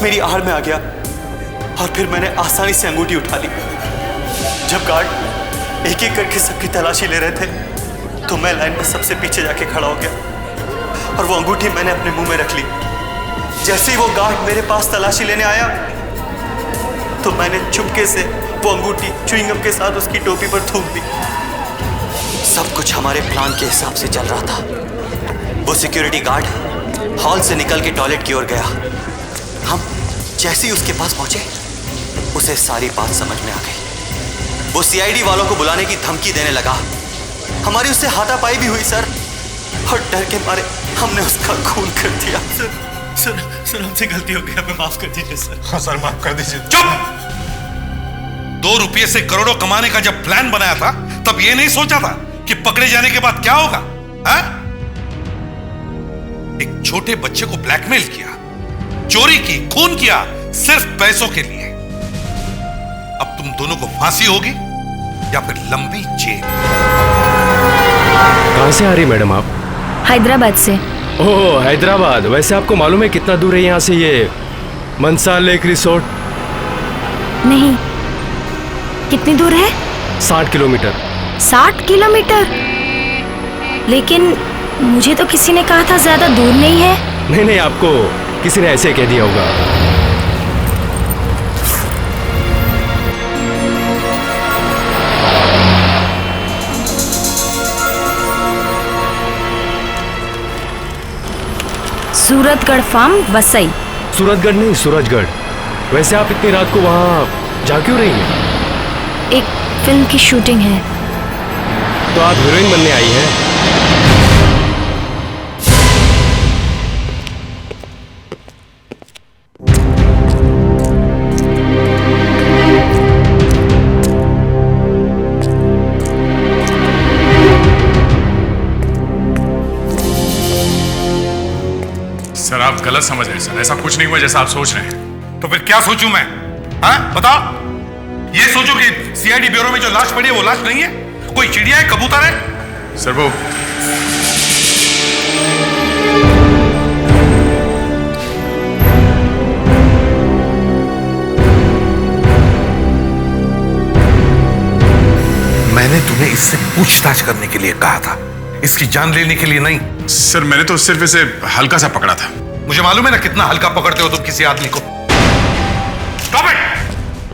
मेरी आड़ में आ गया और फिर मैंने आसानी से अंगूठी उठा ली। जब गार्ड एक एक करके सबकी तलाशी ले रहे थे तो मैं लाइन में सबसे पीछे जाके खड़ा हो गया और वो अंगूठी मैंने अपने मुंह में रख ली। जैसे ही वो गार्ड मेरे पास तलाशी लेने आया तो मैंने चुपके से वो अंगूठी च्युइंगम के साथ उसकी टोपी पर थूक दी। सब कुछ हमारे प्लान के हिसाब से चल रहा था। वो सिक्योरिटी गार्ड हॉल से निकल के टॉयलेट की ओर गया। हम जैसे ही उसके पास पहुंचे, उसे सारी बात समझ में आ गई। वो सीआईडी वालों को बुलाने की धमकी देने लगा। हमारी उससे हाथापाई भी हुई सर, और डर के मारे हमने उसका खून कर दिया। सर हमसे गलती हो गई, हमें माफ कर दीजिए सर। हाँ सर, माफ कर दीजिए। चुप! 2 रुपये से करोड़ों कमाने का जब प्लान बनाया था तब ये नहीं सोचा था कि पकड़े जाने के बाद क्या होगा? एक छोटे बच्चे को ब्लैकमेल किया, चोरी की, खून किया, सिर्फ पैसों के लिए। अब तुम दोनों को फांसी होगी या फिर लंबी जेल। कहां से आ रही मैडम आप? हैदराबाद से। ओह, हैदराबाद। वैसे आपको मालूम है कितना दूर है यहाँ से ये मनसा लेक रिसोर्ट? नहीं, कितनी दूर है? 60 किलोमीटर। 60 किलोमीटर? लेकिन मुझे तो किसी ने कहा था ज्यादा दूर नहीं है। नहीं, आपको किसी ने ऐसे कह दिया होगा। सूरतगढ़ फार्म, वसई। सूरतगढ़ नहीं, सूरजगढ़। वैसे आप इतनी रात को वहाँ जा क्यों रही हैं? एक फिल्म की शूटिंग है। तो आप हीरोइन बनने आई हैं? सर आप गलत समझ रहे हैं सर, ऐसा कुछ नहीं हुआ जैसा आप सोच रहे हैं। तो फिर क्या सोचूं मैं? बताओ। ये सोचो कि सीआईडी ब्यूरो में जो लाश पड़ी है वो लाश नहीं है, कोई चिड़िया है, कबूतर है? सर वो मैंने तुम्हें इससे पूछताछ करने के लिए कहा था, इसकी जान लेने के लिए नहीं। सर मैंने तो सिर्फ इसे हल्का सा पकड़ा था। मुझे मालूम है ना कितना हल्का पकड़ते हो तुम किसी आदमी को। Stop it!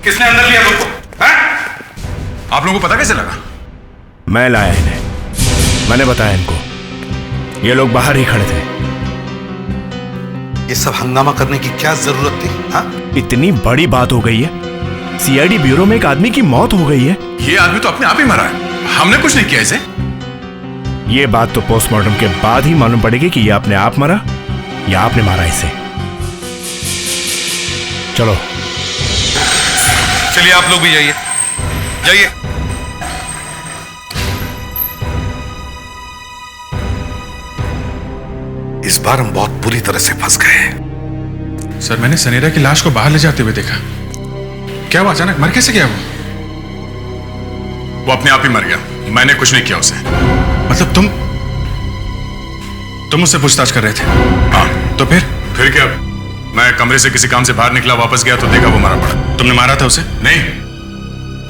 किसने अंदर लिया तुमको? आप लोगों को पता कैसे लगा? मैं लाया इन्हें, मैंने बताया इनको। ये लोग बाहर ही खड़े थे। ये सब हंगामा करने की क्या जरूरत थी? इतनी बड़ी बात हो गई है, सीआईडी ब्यूरो में एक आदमी की मौत हो गई है। ये आदमी तो अपने आप ही मरा है, हमने कुछ नहीं किया इसे। ये बात तो पोस्टमार्टम के बाद ही मालूम पड़ेगी कि ये अपने आप मरा या आपने मारा इसे। चलो चलिए आप लोग भी जाइए, जाइए। इस बार हम बहुत बुरी तरह से फंस गए। सर मैंने सनेरा की लाश को बाहर ले जाते हुए देखा। क्या हुआ, अचानक मर कैसे गया वो? वो अपने आप ही मर गया, मैंने कुछ नहीं किया उसे। मतलब तुम उससे पूछताछ कर रहे थे? हाँ। तो फिर क्या? मैं कमरे से किसी काम से बाहर निकला, वापस गया तो देखा वो मरा पड़ा। तुमने मारा था उसे? नहीं,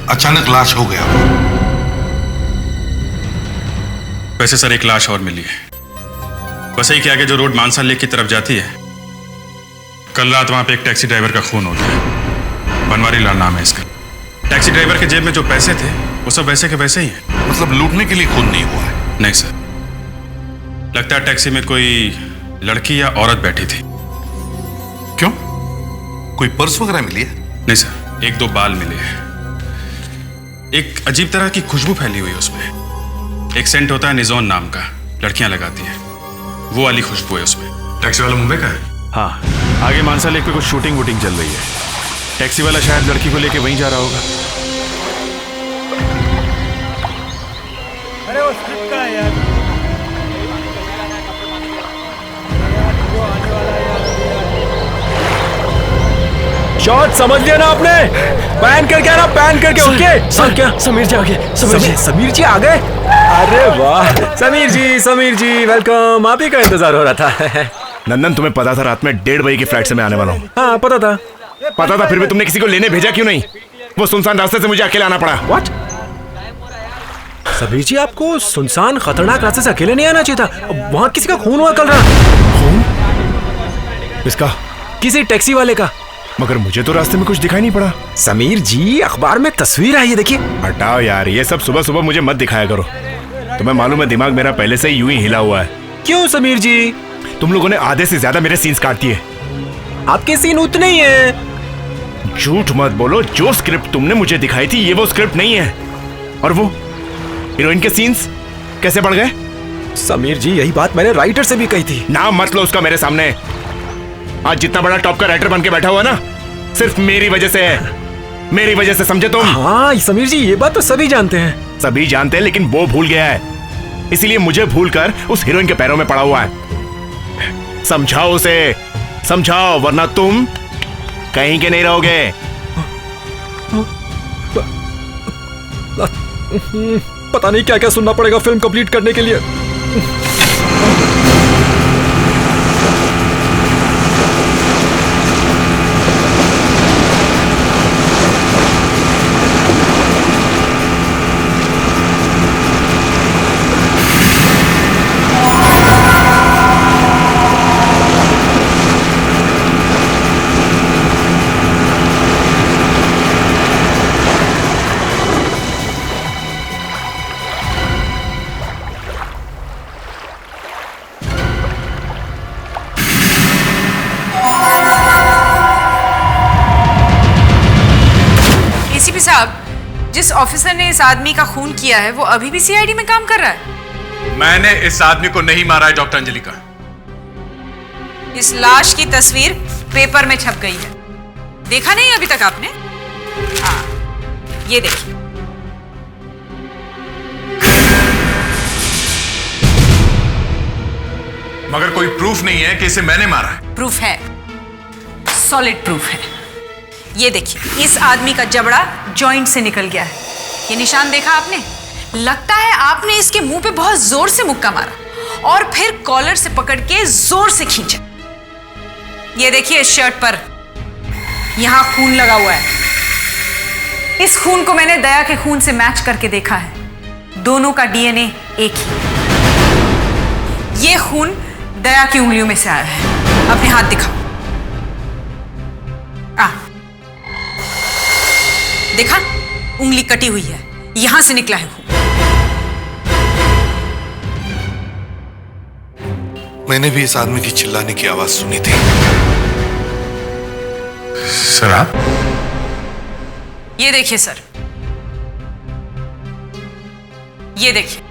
अचानक लाश हो गया। वैसे सर एक लाश और मिली है, वसई के आगे जो रोड मानसा लेक की तरफ जाती है। कल रात वहां पे एक टैक्सी ड्राइवर का खून हो गया। बनवारी लाल नाम है इसका। टैक्सी ड्राइवर के जेब में जो पैसे थे वो सब वैसे के वैसे ही है। मतलब लूटने के लिए खून नहीं हुआ है? नहीं सर, लगता है टैक्सी में कोई लड़की या औरत बैठी थी। क्यों, कोई पर्स वगैरह मिली है? नहीं सर, 1-2 बाल मिले हैं। एक अजीब तरह की खुशबू फैली हुई है उसमें। एक सेंट होता है निजोन नाम का, लड़कियां लगाती हैं, वो वाली खुशबू है उसमें। टैक्सी वाला मुंबई का है? हाँ, आगे मानसा लेक पे कुछ शूटिंग वूटिंग चल रही है। टैक्सी वाला शायद लड़की को लेके वहीं जा रहा होगा। अरे वो स्क्रिप्ट का है यार। शॉट समझ लिया ना आपने? पैन करके आना, पैन करके। ओके सर क्या समीर जी आ गए? समीर जी आ गए? अरे वाह समीर जी वेलकम। आप ही का इंतजार हो रहा था। नंदन, तुम्हें पता था रात में 1:30 बजे की फ्लाइट से मैं आने वाला हूँ? हाँ पता था, फिर भी तुमने किसी को लेने भेजा क्यों नहीं? वो सुनसान रास्ते से मुझे अकेले आना पड़ा। व्हाट? समीर जी, आपको सुनसान खतरनाक रास्ते से अकेले नहीं आना चाहिए था। वहां किसी का खून हुआ कल रात। खून? किसका? किसी टैक्सी वाले का। मगर मुझे तो रास्ते में कुछ दिखाई नहीं पड़ा। समीर जी, अखबार में तस्वीर आई है, देखिए। हटाओ यार, ये सब सुबह सुबह मुझे मत दिखाया करो। तुम्हें मालूम है दिमाग मेरा पहले से ही यूं ही हिला हुआ है। क्यों समीर जी? तुम लोगों ने आधे से ज्यादा मेरे सीन्स काट दिए। आपके सीन उतने ही हैं। झूठ मत बोलो, जो स्क्रिप्ट तुमने मुझे दिखाई थी ये वो स्क्रिप्ट नहीं है। और वो हीरोइन के सीन्स कैसे बढ़ गए? समीर जी, यही बात मैंने राइटर से भी कही थी। नाम मत लो उसका मेरे सामने। आज जितना बड़ा टॉप का राइटर बन के बैठा हुआ ना, सिर्फ मेरी वजह से है। मेरी वजह से, समझे तुम? हाँ समीर जी, ये बात तो सभी जानते हैं। सभी जानते हैं, लेकिन वो भूल गया है। इसीलिए मुझे भूलकर उस हीरोइन के पैरों में पड़ा हुआ है। समझाओ उसे, समझाओ, वरना तुम कहीं के नहीं रहोगे। पता नहीं क्या क्या सुनना पड़ेगा फिल्म कंप्लीट करने के लिए। जिस ऑफिसर ने इस आदमी का खून किया है वो अभी भी सीआईडी में काम कर रहा है। मैंने इस आदमी को नहीं मारा है डॉक्टर अंजलिका। इस लाश की तस्वीर पेपर में छप गई है, देखा नहीं अभी तक आपने? हाँ, ये देखिए। मगर कोई प्रूफ नहीं है कि इसे मैंने मारा है। प्रूफ है, सॉलिड प्रूफ है। ये देखिए, इस आदमी का जबड़ा जॉइंट से निकल गया है। ये निशान देखा आपने? लगता है आपने इसके मुंह पे बहुत जोर से मुक्का मारा और फिर कॉलर से पकड़ के जोर से खींचा। ये देखिए, इस शर्ट पर यहां खून लगा हुआ है। इस खून को मैंने दया के खून से मैच करके देखा है। दोनों का डीएनए एक ही। ये खून दया की उंगलियों में से आया है। अपने हाथ दिखाओ। देखा, उंगली कटी हुई है, यहां से निकला है खून। मैंने भी इस आदमी की चिल्लाने की आवाज सुनी थी। सर आप? ये देखिए सर, ये देखिए,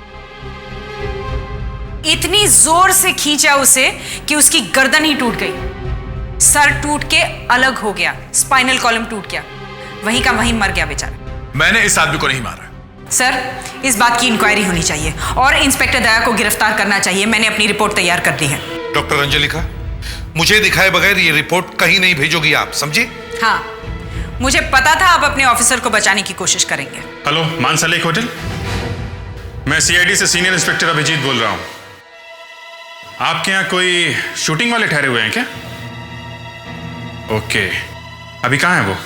इतनी जोर से खींचा उसे कि उसकी गर्दन ही टूट गई। सर टूट के अलग हो गया, स्पाइनल कॉलम टूट गया, वहीं का वहीं मर गया बेचारा। मैंने इस आदमी को नहीं मारा। सर, इस बात की इंक्वायरी होनी चाहिए और इंस्पेक्टर दया को गिरफ्तार करना चाहिए। मैंने अपनी रिपोर्ट तैयार कर दी है। डॉक्टर अंजलिका, मुझे दिखाए बगैर ये रिपोर्ट कहीं नहीं भेजोगी आप, समझी? हाँ, मुझे पता था आप अपने ऑफिसर को बचाने की कोशिश करेंगे। हेलो, मानसा लेक होटल। मैं सीआईडी से सीनियर इंस्पेक्टर अभिजीत बोल रहा हूं। आपके यहाँ कोई शूटिंग वाले ठहरे हुए हैं क्या? ओके, अभी कहाँ है वो?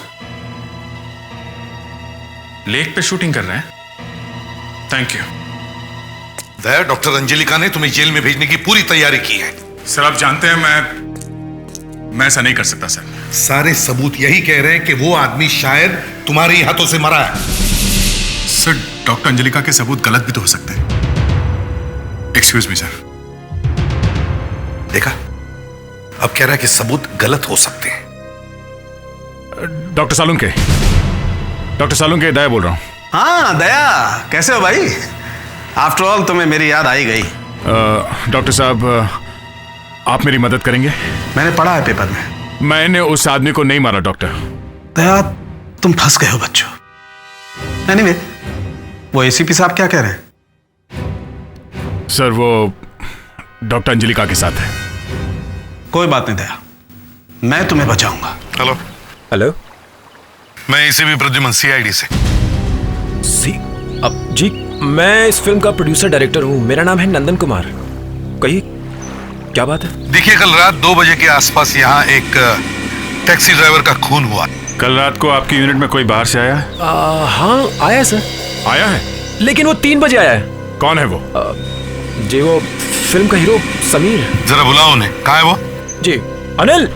लेक पे शूटिंग कर रहे हैं? Thank you. Daya, doctor Anjalika ने तुम्हें जेल में भेजने की पूरी तैयारी की है। सर, आप जानते हैं मैं ऐसा नहीं कर सकता सर। सारे सबूत यही कह रहे हैं कि वो आदमी शायद तुम्हारे ही हाथों से मरा है। सर, डॉक्टर अंजलिका के सबूत गलत भी तो हो सकते हैं। Excuse me sir. देखा, अब कह रहा है कि सबूत गलत हो सकते हैं। डॉक्टर सालुंके, दया बोल रहा हूं। हाँ दया, कैसे हो भाई? आफ्टर ऑल तुम्हें मेरी याद आई गई। डॉक्टर साहब, आप मेरी मदद करेंगे? मैंने पढ़ा है पेपर में। मैंने उस आदमी को नहीं मारा डॉक्टर। दया, तुम फंस गए हो बच्चों। एनीवे, वो एसीपी साहब क्या कह रहे हैं? सर, वो डॉक्टर अंजलिका के साथ है। कोई बात नहीं दया, मैं तुम्हें बचाऊंगा। हेलो, हेलो, मैं एसीपी प्रद्युमन, सीआईडी से। अब जी, मैं इस फिल्म का प्रोड्यूसर डायरेक्टर हूँ। मेरा नाम है नंदन कुमार। कहिए, क्या बात है? देखिए, कल रात 2 बजे के आसपास यहाँ एक टैक्सी ड्राइवर का खून हुआ। कल रात को आपकी यूनिट में कोई बाहर से आया? हाँ, आया है सर। आया है? लेकिन वो 3 बजे आया है। कौन है वो? जी, वो फिल्म का हीरो समीर। जरा बुलाओ उन्हें। कहाँ है वो? जी, अनिल,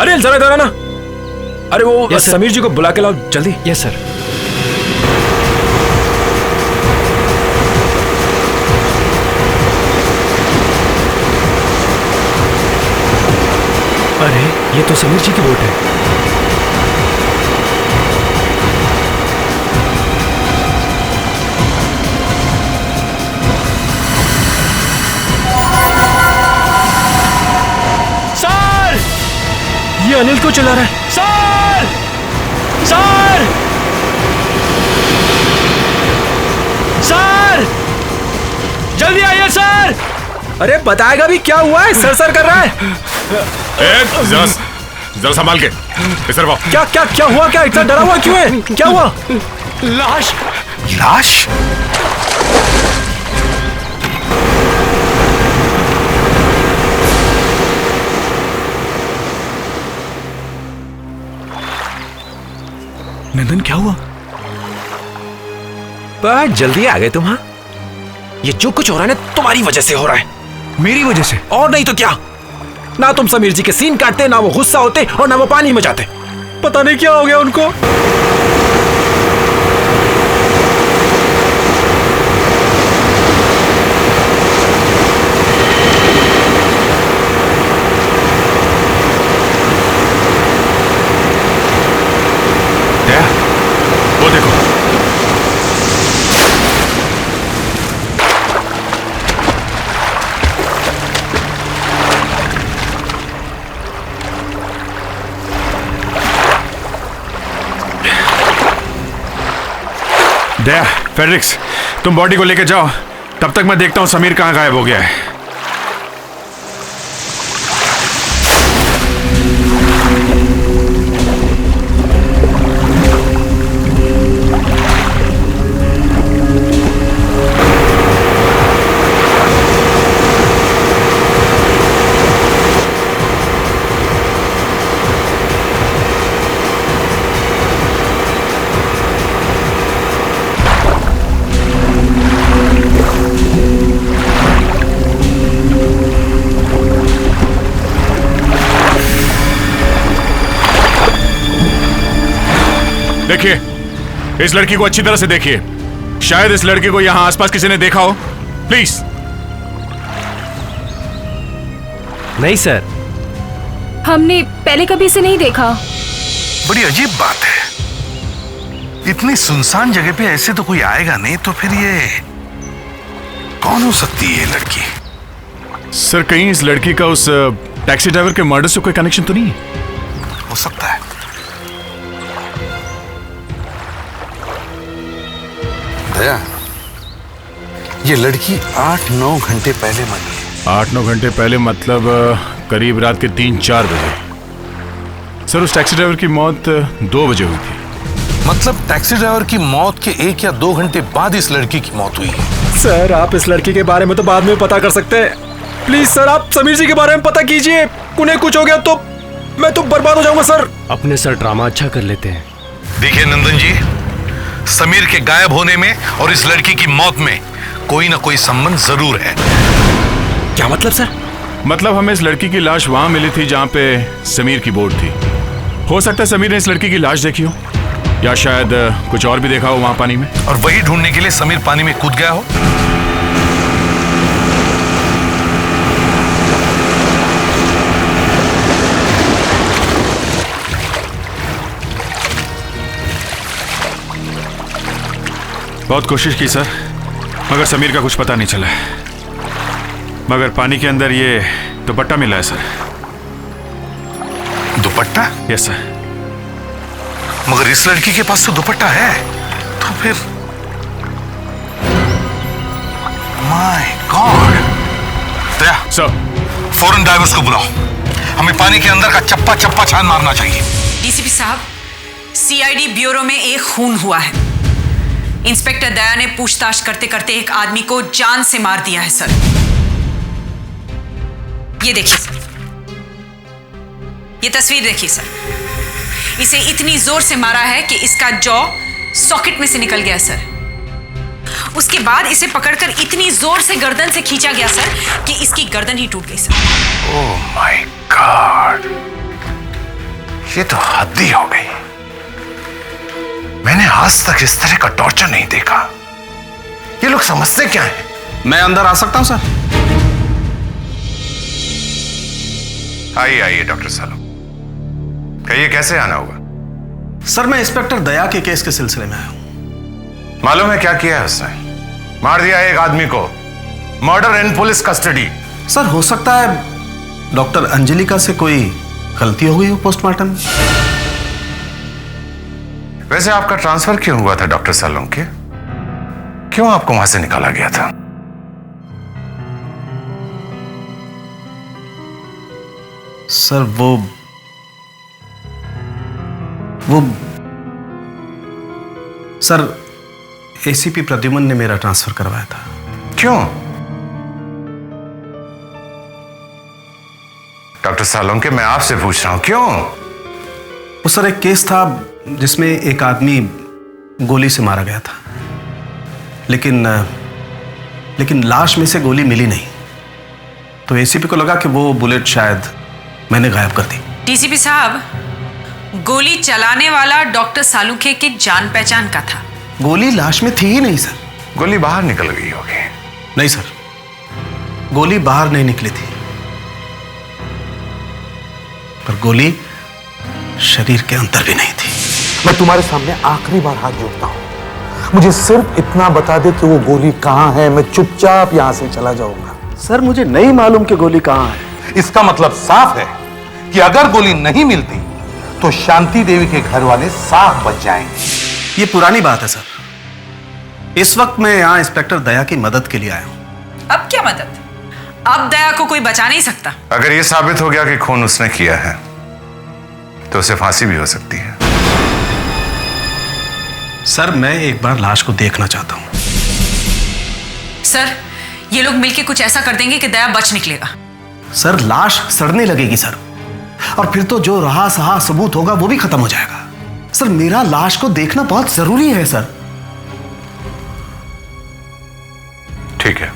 अनिल जरा इधर आना। अरे वो समीर जी को बुला के लाओ जल्दी। Yes sir. अरे, ये तो समीर जी की बोट है। सर! ये अनिल क्यों चला रहा है? सर! सर! सर! जल्दी आइए सर! अरे बताएगा भी, क्या हुआ है? सर सर कर रहा है। जरा संभाल के इधर आओ। क्या क्या क्या हुआ? क्या इतना डरा हुआ क्यों है? क्या हुआ? लाश। लाश? नंदन, क्या हुआ? बहुत जल्दी आ गए तुम। हाँ, ये जो कुछ हो रहा है ना, तुम्हारी वजह से हो रहा है। मेरी वजह से? और नहीं तो क्या। ना तुम समीर जी के सीन काटते, ना वो गुस्सा होते, और ना वो पानी में जाते। पता नहीं क्या हो गया उनको। वो देखो, दया, फेडरिक्स, तुम बॉडी को लेके जाओ। तब तक मैं देखता हूं समीर कहां गायब हो गया है। देखिए, इस लड़की को अच्छी तरह से देखिए। शायद इस लड़की को यहां आसपास किसी ने देखा हो। प्लीज। नहीं सर, हमने पहले कभी इसे नहीं देखा। बड़ी अजीब बात है। इतनी सुनसान जगह पे ऐसे तो कोई आएगा नहीं, तो फिर ये कौन हो सकती है ये लड़की? सर, कहीं इस लड़की का उस टैक्सी ड्राइवर के मर्डर से कोई कनेक्शन तो नहीं है? हो सकता है। दया, ये लड़की 8-9 घंटे पहले मरी है। 8-9 घंटे पहले मतलब करीब रात के 3-4 बजे। सर, उस टैक्सी ड्राइवर की मौत 2 बजे हुई थी। मतलब टैक्सी ड्राइवर की मौत के 1 या 2 घंटे बाद इस लड़की की मौत हुई है। सर, आप इस लड़की के बारे में तो बाद में पता कर सकते हैं। प्लीज सर, आप समीर जी के बारे में पता कीजिए। उन्हें कुछ हो गया तो मैं तो बर्बाद हो जाऊंगा सर। अपने सर ड्रामा अच्छा कर लेते हैं। देखिए नंदन जी, समीर के गायब होने में और इस लड़की की मौत में कोई ना कोई संबंध जरूर है। क्या मतलब सर? मतलब हमें इस लड़की की लाश वहां मिली थी जहां पे समीर की बोट थी। हो सकता है समीर ने इस लड़की की लाश देखी हो, या शायद कुछ और भी देखा हो वहां पानी में, और वही ढूंढने के लिए समीर पानी में कूद गया हो। बहुत कोशिश की सर, मगर समीर का कुछ पता नहीं चला। मगर पानी के अंदर ये दुपट्टा मिला है सर। दुपट्टा? Yes sir. मगर इस लड़की के पास तो दुपट्टा है, तो फिर माय गॉड। दया सर, फौरन डाइवर्स को बुलाओ। हमें पानी के अंदर का चप्पा चप्पा छान मारना चाहिए। डीसीपी साहब, सीआईडी ब्यूरो में एक खून हुआ है। इंस्पेक्टर दया ने पूछताछ करते करते एक आदमी को जान से मार दिया है सर। ये देखिए सर, ये तस्वीर देखिए सर। इसे इतनी जोर से मारा है कि इसका जॉ सॉकेट में से निकल गया सर। उसके बाद इसे पकड़कर इतनी जोर से गर्दन से खींचा गया सर कि इसकी गर्दन ही टूट गई सर। ओह माय गॉड, ये तो हद ही हो गई। मैंने आज तक इस तरह का टॉर्चर नहीं देखा। ये लोग समझते क्या है? मैं अंदर आ सकता हूं सर? आइए आइए डॉक्टर सालो, कहिए कैसे आना होगा? सर मैं इंस्पेक्टर दया के केस के सिलसिले में आया हूं। मालूम है क्या किया है उसने? मार दिया एक आदमी को, मर्डर इन पुलिस कस्टडी। सर हो सकता है डॉक्टर अंजलिका से कोई गलती हो गई हो पोस्टमार्टम में। वैसे आपका ट्रांसफर क्यों हुआ था डॉक्टर सालोंके? क्यों आपको वहां से निकाला गया था? सर वो सर एसीपी प्रद्युमन ने मेरा ट्रांसफर करवाया था। क्यों? डॉक्टर सालोंके मैं आपसे पूछ रहा हूं क्यों? वो सर एक केस था जिसमें एक आदमी गोली से मारा गया था, लेकिन लाश में से गोली मिली नहीं, तो एसीपी को लगा कि वो बुलेट शायद मैंने गायब कर दी। डीसीपी साहब, गोली चलाने वाला डॉक्टर सालुखे की जान पहचान का था। गोली लाश में थी ही नहीं सर। गोली बाहर निकल गई होगी। नहीं सर, गोली बाहर नहीं निकली थी, पर गोली शरीर के अंदर भी नहीं थी। मैं तुम्हारे सामने आखिरी बार हाथ जोड़ता हूं, मुझे सिर्फ इतना बता दे कि वो गोली कहां है, मैं चुपचाप यहां से चला जाऊंगा। सर मुझे नहीं मालूम कि गोली कहां है। इसका मतलब साफ है कि अगर गोली नहीं मिलती तो शांति देवी के घर वाले साफ बच जाएंगे। ये पुरानी बात है सर। इस वक्त मैं यहां इंस्पेक्टर दया की मदद के लिए आया हूं। अब क्या मदद? अब दया को कोई बचा नहीं सकता। अगर यह साबित हो गया कि खून उसने किया है तो उसे फांसी भी हो सकती है। सर मैं एक बार लाश को देखना चाहता हूं। सर ये लोग मिलके कुछ ऐसा कर देंगे कि दया बच निकलेगा। सर लाश सड़ने लगेगी सर, और फिर तो जो रहा सहा सबूत होगा वो भी खत्म हो जाएगा। सर मेरा लाश को देखना बहुत जरूरी है सर। ठीक है,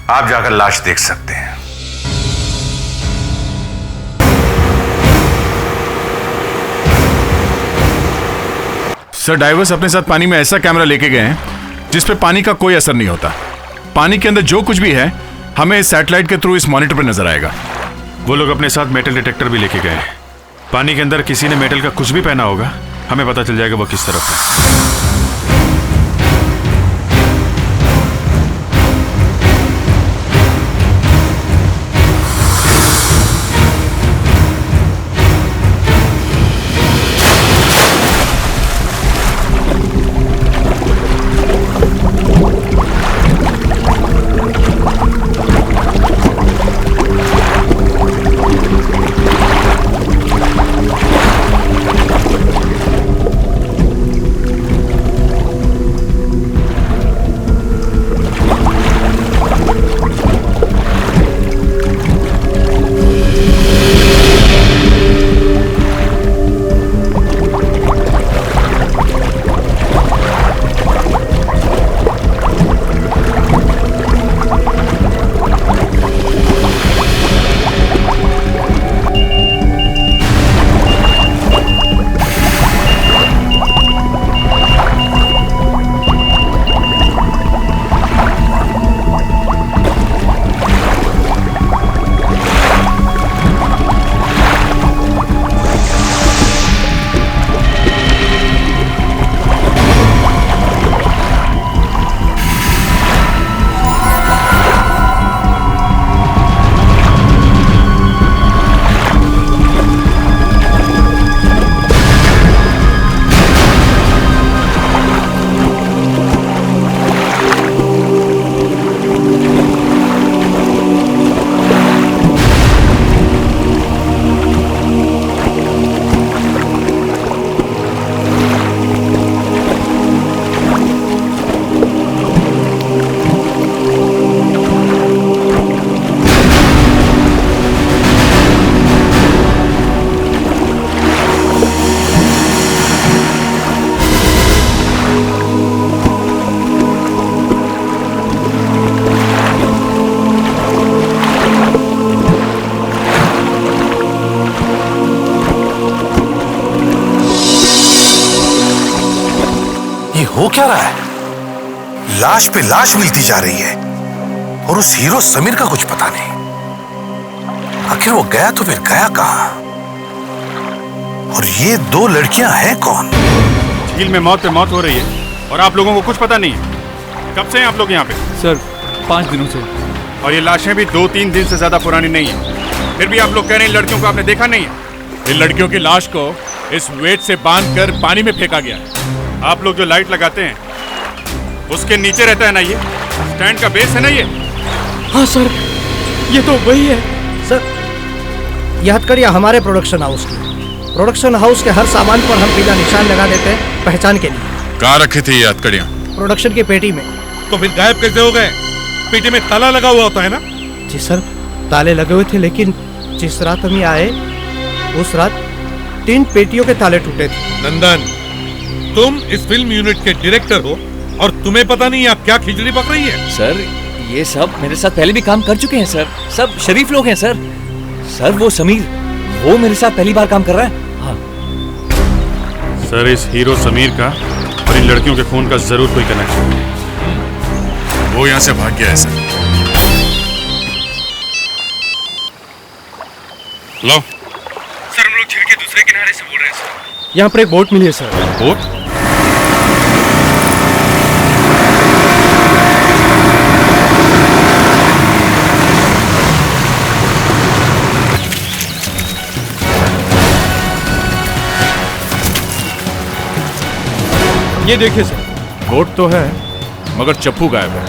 आप जाकर लाश देख सकते हैं। सर डाइवर्स अपने साथ पानी में ऐसा कैमरा लेके गए हैं जिस पे पानी का कोई असर नहीं होता। पानी के अंदर जो कुछ भी है हमें सैटेलाइट के थ्रू इस मॉनिटर पर नजर आएगा। वो लोग अपने साथ मेटल डिटेक्टर भी लेके गए हैं। पानी के अंदर किसी ने मेटल का कुछ भी पहना होगा, हमें पता चल जाएगा वो किस तरफ है। क्या रहा है? लाश पे लाश मिलती जा रही है और उस हीरो समीर का कुछ पता नहीं। आखिर वो गया तो फिर गया कहां? और ये दो लड़कियां हैं कौन? झील में मौत पे मौत हो रही है और आप लोगों को कुछ पता नहीं है। कब से हैं आप लोग यहाँ पे? सर 5 दिनों से। और ये लाशें भी 2-3 दिन से ज्यादा पुरानी नहीं है, फिर भी आप लोग कह रहे हैं लड़कियों को आपने देखा नहीं है। इन लड़कियों की लाश को इस वेट से बांधकर पानी में फेंका गया है। आप लोग जो लाइट लगाते हैं उसके नीचे रहता है ना ये स्टैंड का बेस है ना ये? हाँ सर, ये तो वही है। सर, यह हथकड़ियाँ हमारे प्रोडक्शन हाउस की। प्रोडक्शन हाउस के हर सामान पर हम पीला निशान लगा देते हैं पहचान के लिए। कहाँ रखी थी ये हथकड़ियाँ? प्रोडक्शन की पेटी में। तो फिर गायब कैसे हो गए? पेटी में ताला लगा हुआ होता है ना? जी सर, ताले लगे हुए थे, लेकिन जिस रात हम आए उस रात 3 पेटियों के ताले टूटे थे। नंदन, तुम इस फिल्म यूनिट के डायरेक्टर हो और तुम्हें पता नहीं आप क्या खिचड़ी पक रही है? सर, ये सब मेरे साथ पहले भी काम कर चुके हैं सर। सब शरीफ लोग हैं सर। सर, वो समीर, वो मेरे साथ पहली बार काम कर रहा है। हाँ सर, इस हीरो समीर का और इन लड़कियों के खून का जरूर कोई कनेक्शन है। वो यहाँ से भाग गया है सर। लो सर, हम लोग झील के दूसरे किनारे से बोल रहे हैं सर। यहाँ पर एक बोट मिली है सर। बोट? ये देखिए सर, बोट तो है मगर चप्पू गायब है।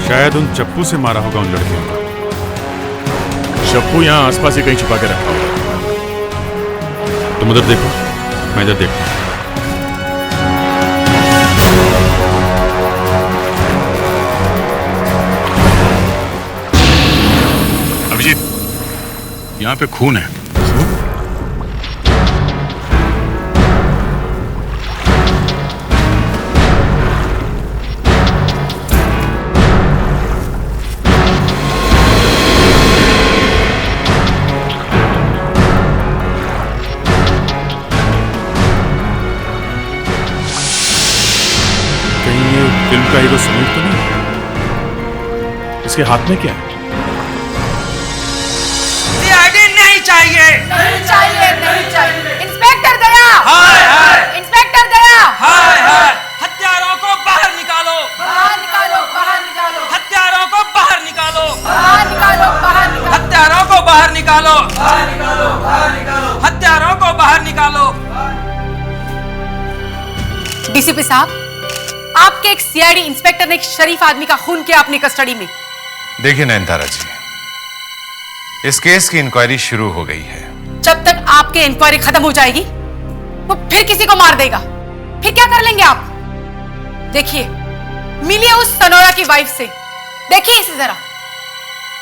शायद उन चप्पू से मारा होगा उन लड़कियों को। चप्पू यहाँ आसपास ही कहीं छुपा के रखा होगा। तुम उधर देखो, मैं इधर देखता हूँ। अभिजीत, यहाँ पे खून है। फिल्म का हीरो समीर तो नहीं? इसके हाथ में क्या है? सीआईडी नहीं चाहिए। नहीं चाहिए, नहीं चाहिए। इंस्पेक्टर दया। हाय हाय। इंस्पेक्टर दया। हाय हाय। हत्यारों को बाहर निकालो। बाहर निकालो, बाहर निकालो। हत्यारों को बाहर निकालो। बाहर निकालो, बाहर निकालो। हत्यारों को बाहर निकालो। बाहर निकालो, बाहर निकालो। हत्यारों को बाहर निकालो। डीसीपी साहब, आपके एक सीआईडी इंस्पेक्टर ने एक शरीफ आदमी का खून किया अपनी कस्टडी में। देखिए नयनतारा जी, इस केस की इंक्वायरी शुरू हो गई है। जब तक आपकी इंक्वायरी खत्म हो जाएगी वो फिर किसी को मार देगा, फिर क्या कर लेंगे आप? देखिए, मिलिए उस सनोरा की वाइफ से, देखिए इसे जरा,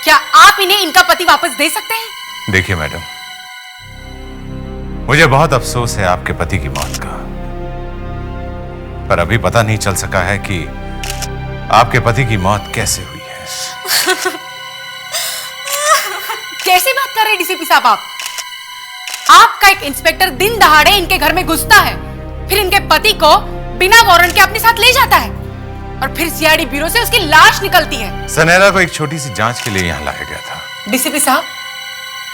क्या आप इन्हें इनका पति वापस दे सकते हैं? देखिए मैडम, मुझे बहुत अफसोस है आपके पति की मौत का, पर अभी पता नहीं चल सका है कि आपके पति की मौत कैसे हुई है। कैसी बात कर रहे हैं डीसीपी साहब आप? आपका एक इंस्पेक्टर दिन दहाड़े इनके घर में घुसता है, फिर इनके पति को बिना वारंट के अपने साथ ले जाता है और फिर सीआईडी ब्यूरो से उसकी लाश निकलती है। सनेरा को एक छोटी सी जांच के लिए यहां लाया गया था। डीसीपी साहब,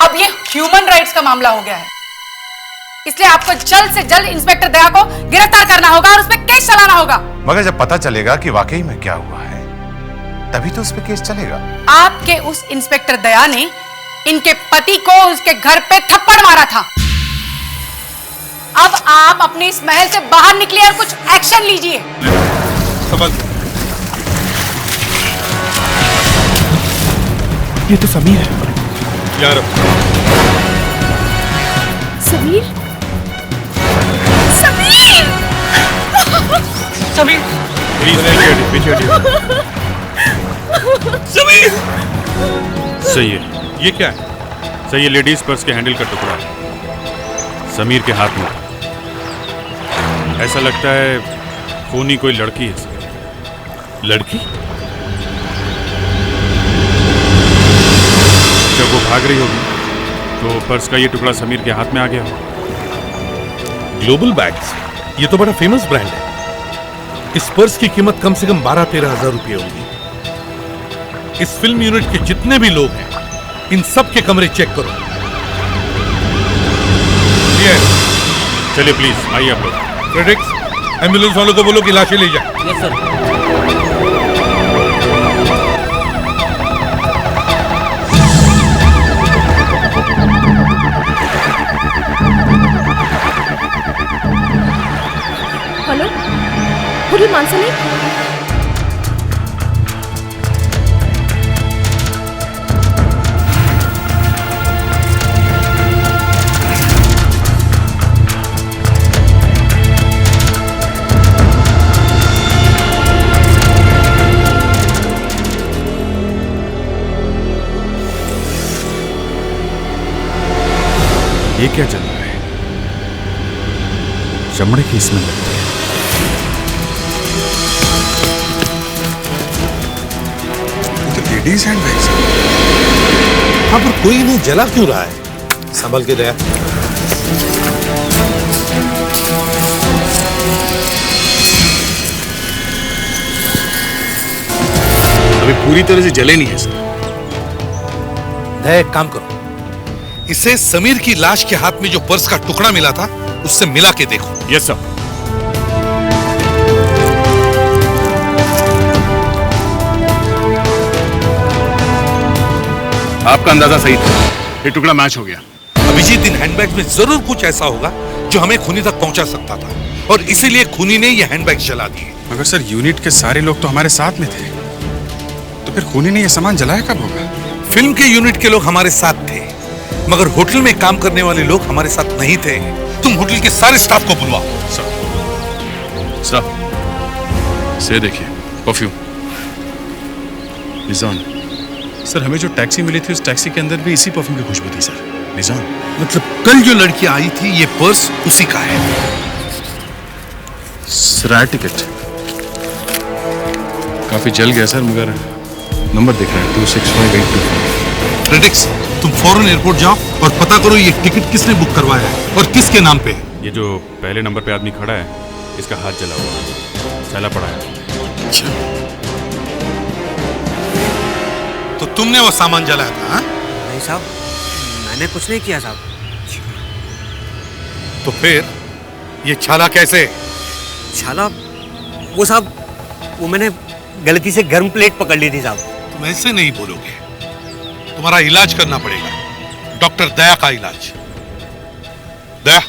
अब ये ह्यूमन राइट्स का मामला हो गया है, इसलिए आपको जल्द से जल्द इंस्पेक्टर दया को गिरफ्तार करना होगा और उस पर केस चलाना होगा। मगर जब पता चलेगा कि वाकई में क्या हुआ है, तभी तो उस पर केस चलेगा। आपके उस इंस्पेक्टर दया ने इनके पति को उसके घर पे थप्पड़ मारा था। अब आप अपने इस महल से बाहर निकलिए और कुछ एक्शन लीजिए। ये तो समीर है यार। समीर? समीर! समीर! पीछे हटिए। समीर! सही है। ये क्या है? सही है, लेडीज पर्स के हैंडल का टुकड़ा है समीर के हाथ में। ऐसा लगता है खूनी कोई लड़की है। लड़की? जब वो भाग रही होगी तो पर्स का ये टुकड़ा समीर के हाथ में आ गया हो। ग्लोबल बैग्स, ये तो बड़ा फेमस ब्रांड है। इस पर्स की कीमत कम से कम 12-13 हजार रुपये होगी। इस फिल्म यूनिट के जितने भी लोग हैं, इन सब के कमरे चेक करो। चलिए प्लीज आइए आप लोग। फ्रेडरिक्स, एम्बुलेंस वालों को बोलो कि लाशें ले जाए। Yes sir. हेलो, होटल मानसनी? ये क्या चल रहा है? चमड़े की स्मेल लगती है। तो लेडीज हैंडबैग्स। हाँ, पर कोई नहीं जला क्यों रहा है? संभल के दया। अभी पूरी तरह से जले नहीं है सर। दया, एक काम करो, इसे समीर की लाश के हाथ में जो पर्स का टुकड़ा मिला था उससे मिला के देखो। Yes sir. आपका अंदाजा सही था, ये टुकड़ा मैच हो गया। अभिजीत, इन हैंडबैग में जरूर कुछ ऐसा होगा जो हमें खूनी तक पहुंचा सकता था, और इसीलिए खूनी ने ये हैंडबैग जला दिए। मगर सर, यूनिट के सारे लोग तो हमारे साथ में थे, तो फिर खूनी ने ये सामान जलाया कब होगा? फिल्म के यूनिट के लोग हमारे साथ थे, मगर होटल में काम करने वाले लोग हमारे साथ नहीं थे। तुम होटल के सारे स्टाफ को बुलवाओ। सर, से देखिए, परफ्यूम। निजान सर, हमें जो टैक्सी मिली थी उस टैक्सी के अंदर भी इसी परफ्यूम की खुशबू थी सर। निजान, मतलब कल जो लड़की आई थी, ये पर्स उसी का है। सर, टिकट काफी जल गया सर, मगर नंबर दिख रहा है 26582। फ्रेडरिक्स, तुम फौरन एयरपोर्ट जाओ और पता करो ये टिकट किसने बुक करवाया है और किसके नाम पे है। ये जो पहले नंबर पे आदमी खड़ा है, इसका हाथ जला हुआ है, छैला पड़ा है। तो तुमने वो सामान जलाया था? हाँ? नहीं साहब, मैंने कुछ नहीं किया साहब। तो फिर ये छाला कैसे? छाला वो साहब, वो मैंने गलती से गर्म प्लेट पकड़ ली थी साहब। तुम ऐसे नहीं बोलोगे, तुम्हारा इलाज करना पड़ेगा, डॉक्टर दया का इलाज। दया,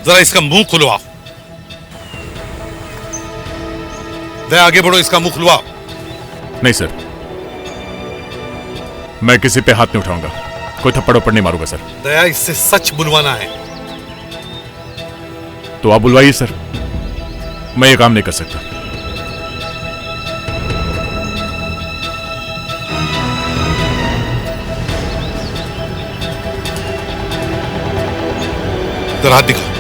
जरा इसका मुंह खुलवाओ। दया, आगे बढ़ो, इसका मुंह खुलवाओ। नहीं सर, मैं किसी पे हाथ नहीं उठाऊंगा, कोई थप्पड़ वप्पड़ नहीं मारूंगा सर। दया, इससे सच बुलवाना है। तो आप बुलवाइए सर, मैं ये काम नहीं कर सकता। जरा हाथ दिखाओ।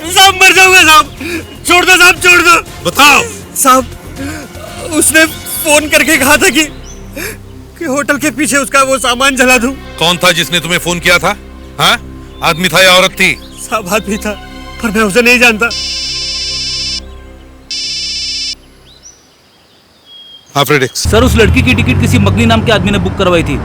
साहब मर जाऊंगा साहब, छोड़ दो साहब, छोड़ दो। बताओ साहब, उसने फोन करके कहा था कि होटल के पीछे उसका वो सामान जला दूं। कौन था जिसने तुम्हें फोन किया था? हाँ, आदमी था या औरत थी? साहब आदमी था, पर मैं उसे नहीं जानता। हाँ फ्रेडरिक्स। सर, उस लड़की की टिकट किसी मकनी नाम के आदमी ने बुक करवाई थी।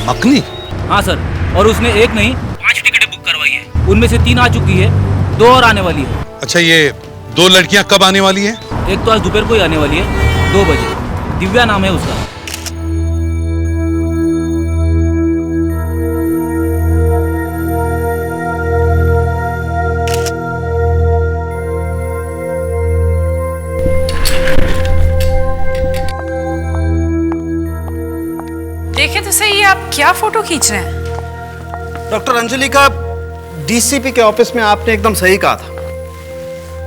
मकनी? हाँ सर, और उसने एक नहीं 5 टिकटें बुक करवाई है। उनमें से 3 आ चुकी है, 2 और आने वाली है। अच्छा, ये 2 लड़कियां कब आने वाली है? एक तो आज दोपहर को ही आने वाली है, 2 बजे। दिव्या नाम है उसका। देखे तो सही, आप क्या फोटो खींच रहे हैं? डॉक्टर अंजलि का डीसीपी के ऑफिस में आपने एकदम सही कहा था।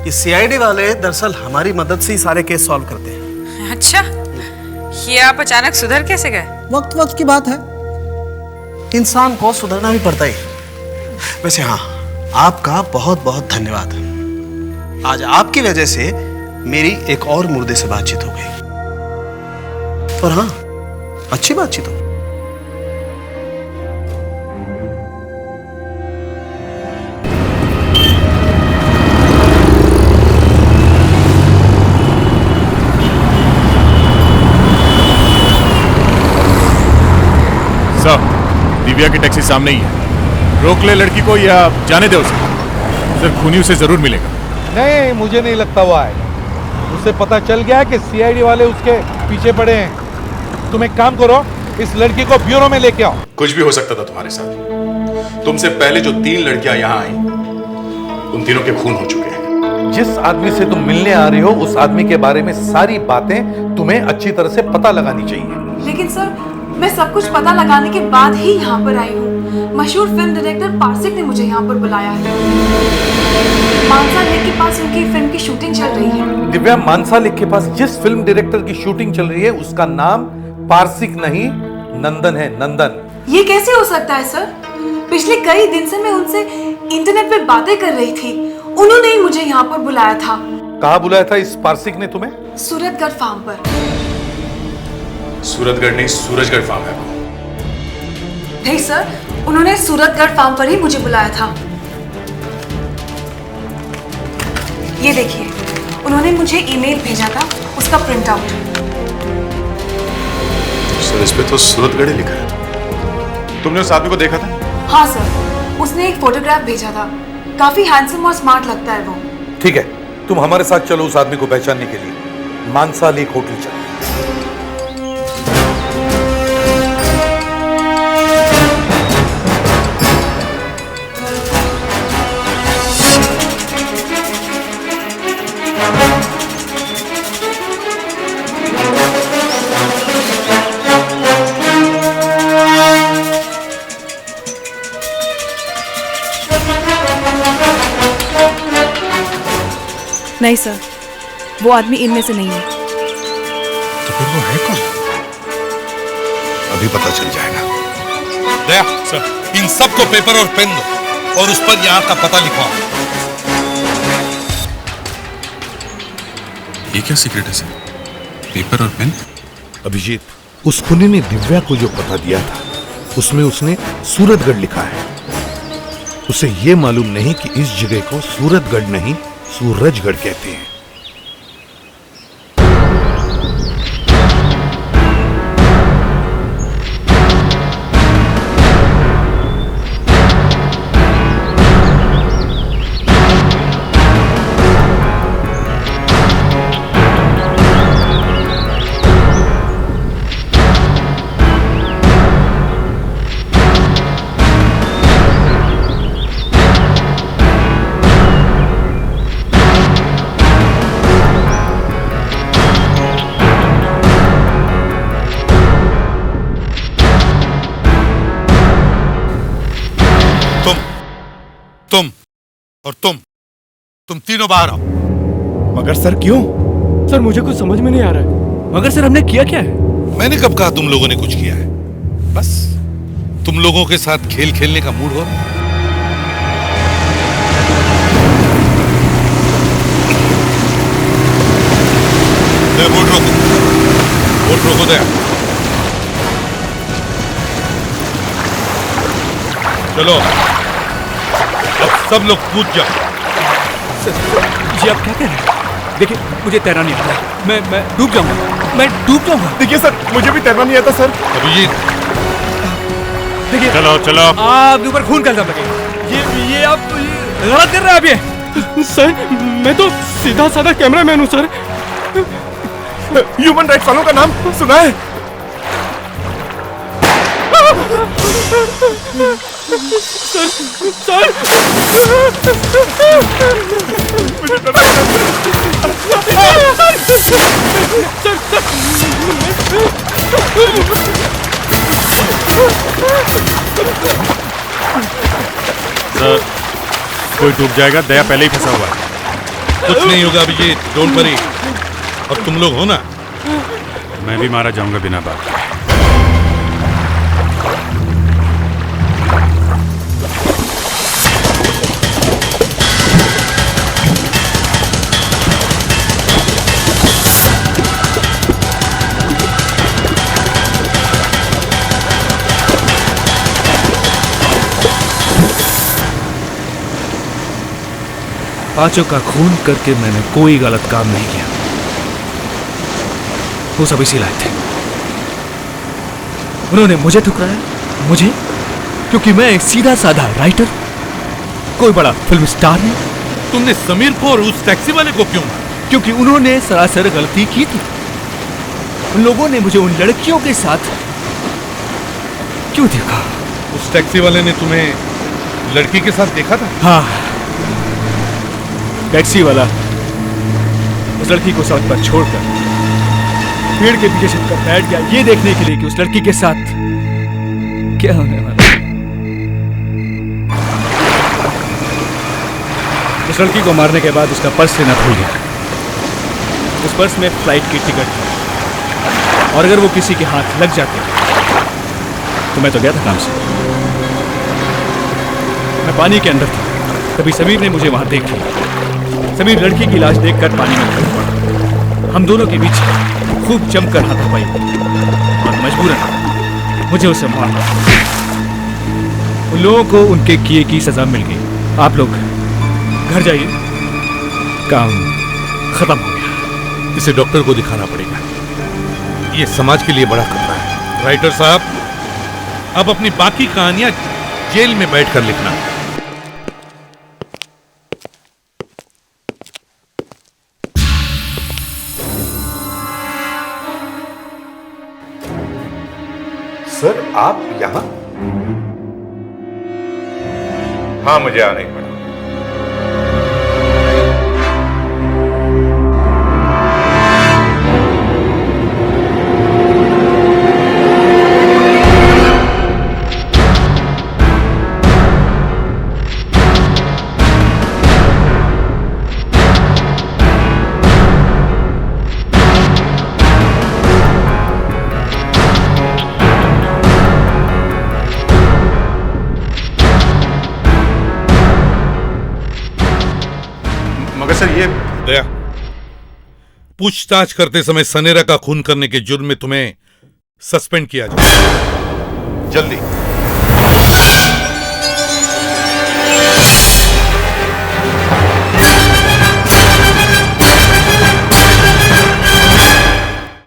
ये सीआईडी वाले दरअसल हमारी मदद से ही सारे केस सॉल्व करते हैं। अच्छा, ये आप अचानक सुधर कैसे गए? वक्त वक्त की बात है, इंसान को सुधरना भी पड़ता ही। वैसे हाँ, आपका बहुत बहुत धन्यवाद। आज आपकी वजह से मेरी एक और मुर्दे से बातचीत हो गई, और हाँ, अच्छी बातचीत हो। दिव्या की टैक्सी सामने ही है। रोक ले लड़की को या जाने दे उसे। सर खूनी उसे जरूर मिलेगा। नहीं, मुझे नहीं लगता वो आएगा। उसे पता चल गया है कि सीआईडी वाले उसके पीछे पड़े हैं। तुम एक काम करो, इस लड़की को ब्यूरो में लेके आओ। कुछ भी हो सकता था तुम्हारे साथ। तुमसे पहले जो 3 लड़कियां यहाँ आई, उन तीनों के खून हो चुके हैं। जिस आदमी से तुम मिलने आ रहे हो उस आदमी के बारे में सारी बातें तुम्हें अच्छी तरह से पता लगानी चाहिए। लेकिन सर, मैं सब कुछ पता लगाने के बाद ही यहाँ पर आई हूँ। मशहूर फिल्म डायरेक्टर पार्सिक ने मुझे यहाँ पर बुलाया है। मानसा लेक के पास उनकी फिल्म की शूटिंग चल रही है। दिव्या, मानसा लेक के पास जिस फिल्म डायरेक्टर की शूटिंग चल रही है उसका नाम पार्सिक नहीं, नंदन है। नंदन। ये कैसे हो सकता है सर? पिछले कई दिन से मैं उनसे इंटरनेट पे बातें कर रही थी। उन्होंने ही मुझे यहाँ पर बुलाया था। कहाँ बुलाया था इस पार्सिक ने तुम्हें? सूरतगढ़ फार्म पर। सूरतगढ़ नहीं, सूरजगढ़ फार्म है वो। नहीं सर, उन्होंने सूरतगढ़ फार्म पर ही मुझे बुलाया था। ये देखिए, उन्होंने मुझे ईमेल भेजा था, उसका प्रिंट आउट। सर, इस पे तो सूरतगढ़ लिखा है। तुमने उस आदमी को देखा था? हाँ सर, उसने एक फोटोग्राफ भेजा था। काफी हैंडसम और स्मार्ट लगता है वो। ठीक है, तुम हमारे साथ चलो उस आदमी को पहचानने के लिए। मानसा लेक होटल चलो। नहीं सर, वो आदमी इनमें से नहीं है। तो फिर वो है कौन? अभी पता चल जाएगा। दया सर, इन सबको पेपर और पेन दो और उस पर यहाँ का पता लिखवाओ। ये क्या सीक्रेट है सर? पेपर और पेन? अभिजीत, उस खूनी ने दिव्या को जो पता दिया था उसमें उसने सूरतगढ़ लिखा है। उसे ये मालूम नहीं कि इस जगह को सूरतगढ़ नहीं सूरजगढ़ कहते हैं। तुम तीनों बाहर आओ। मगर सर क्यों? सर मुझे कुछ समझ में नहीं आ रहा है। मगर सर हमने किया क्या है? मैंने कब कहा तुम लोगों ने कुछ किया है? बस तुम लोगों के साथ खेल खेलने का मूड हो रहा है। वोट रोको, वोट रोको दया। चलो अब सब लोग कूद जाओ। जी आप क्या कह रहे हैं? देखिए, मुझे तैरना नहीं आता। मैं डूब जाऊंगा। मैं डूब जाऊंगा। देखिए सर, मुझे भी तैरना नहीं आता सर। अभिजीत, देखिए, चलो चलो। आपके ऊपर खून का इल्जाम लगेगा। ये आप गलत कर रहे हैं। आप ये सर, मैं तो सीधा साधा कैमरामैन हूँ सर। ह्यूमन राइट्स वालों का नाम सुना है? सर, सर, कोई डूब जाएगा। दया पहले ही फंसा हुआ है। कुछ नहीं होगा अभिजीत, डोंट वरी। और तुम लोग हो ना? मैं भी मारा जाऊंगा बिना बात के। पांचों का खून करके मैंने कोई गलत काम नहीं किया। वो सब इसी लायक थे। उन्होंने मुझे ठुकराया, मुझे क्योंकि मैं एक सीधा साधा राइटर, कोई बड़ा फिल्म स्टार नहीं। तुमने समीर को और उस टैक्सी वाले को क्यों मारा? क्योंकि उन्होंने सरासर गलती की थी। उन लोगों ने मुझे उन लड़कियों के साथ क्यों देखा? उस टैक्सी वाले ने तुम्हें लड़की के साथ देखा था? हाँ, टैक्सी वाला उस लड़की को सड़क पर छोड़कर पेड़ के पीछे छिपकर बैठ गया, ये देखने के लिए कि उस लड़की के साथ क्या होने वाला। उस लड़की को मारने के बाद उसका पर्स लेना भूल गया। उस पर्स में फ्लाइट की टिकट थी, और अगर वो किसी के हाथ लग जाते तो मैं तो गया था काम से। मैं पानी के अंदर था, तभी समीर ने मुझे वहां देख लिया। समीर लड़की की लाश देखकर पानी में गिर पड़ा। हम दोनों के बीच खूब जमकर हाथापाई और मजबूरन मुझे उसे मारना। उन लोगों को उनके किए की सजा मिल गई। आप लोग घर जाइए, काम खत्म हो गया। इसे डॉक्टर को दिखाना पड़ेगा, ये समाज के लिए बड़ा खतरा है। राइटर साहब, अब अपनी बाकी कहानियां जेल में बैठकर लिखना। सर आप यहाँ? हाँ, मुझे आना ही पड़ा। मगर सर ये दया, पूछताछ करते समय सनेरा का खून करने के जुर्म में तुम्हें सस्पेंड किया जाए। जल्दी।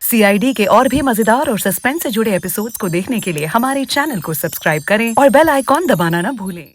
CID के और भी मजेदार और सस्पेंस से जुड़े एपिसोड्स को देखने के लिए हमारे चैनल को सब्सक्राइब करें और बेल आइकॉन दबाना ना भूलें।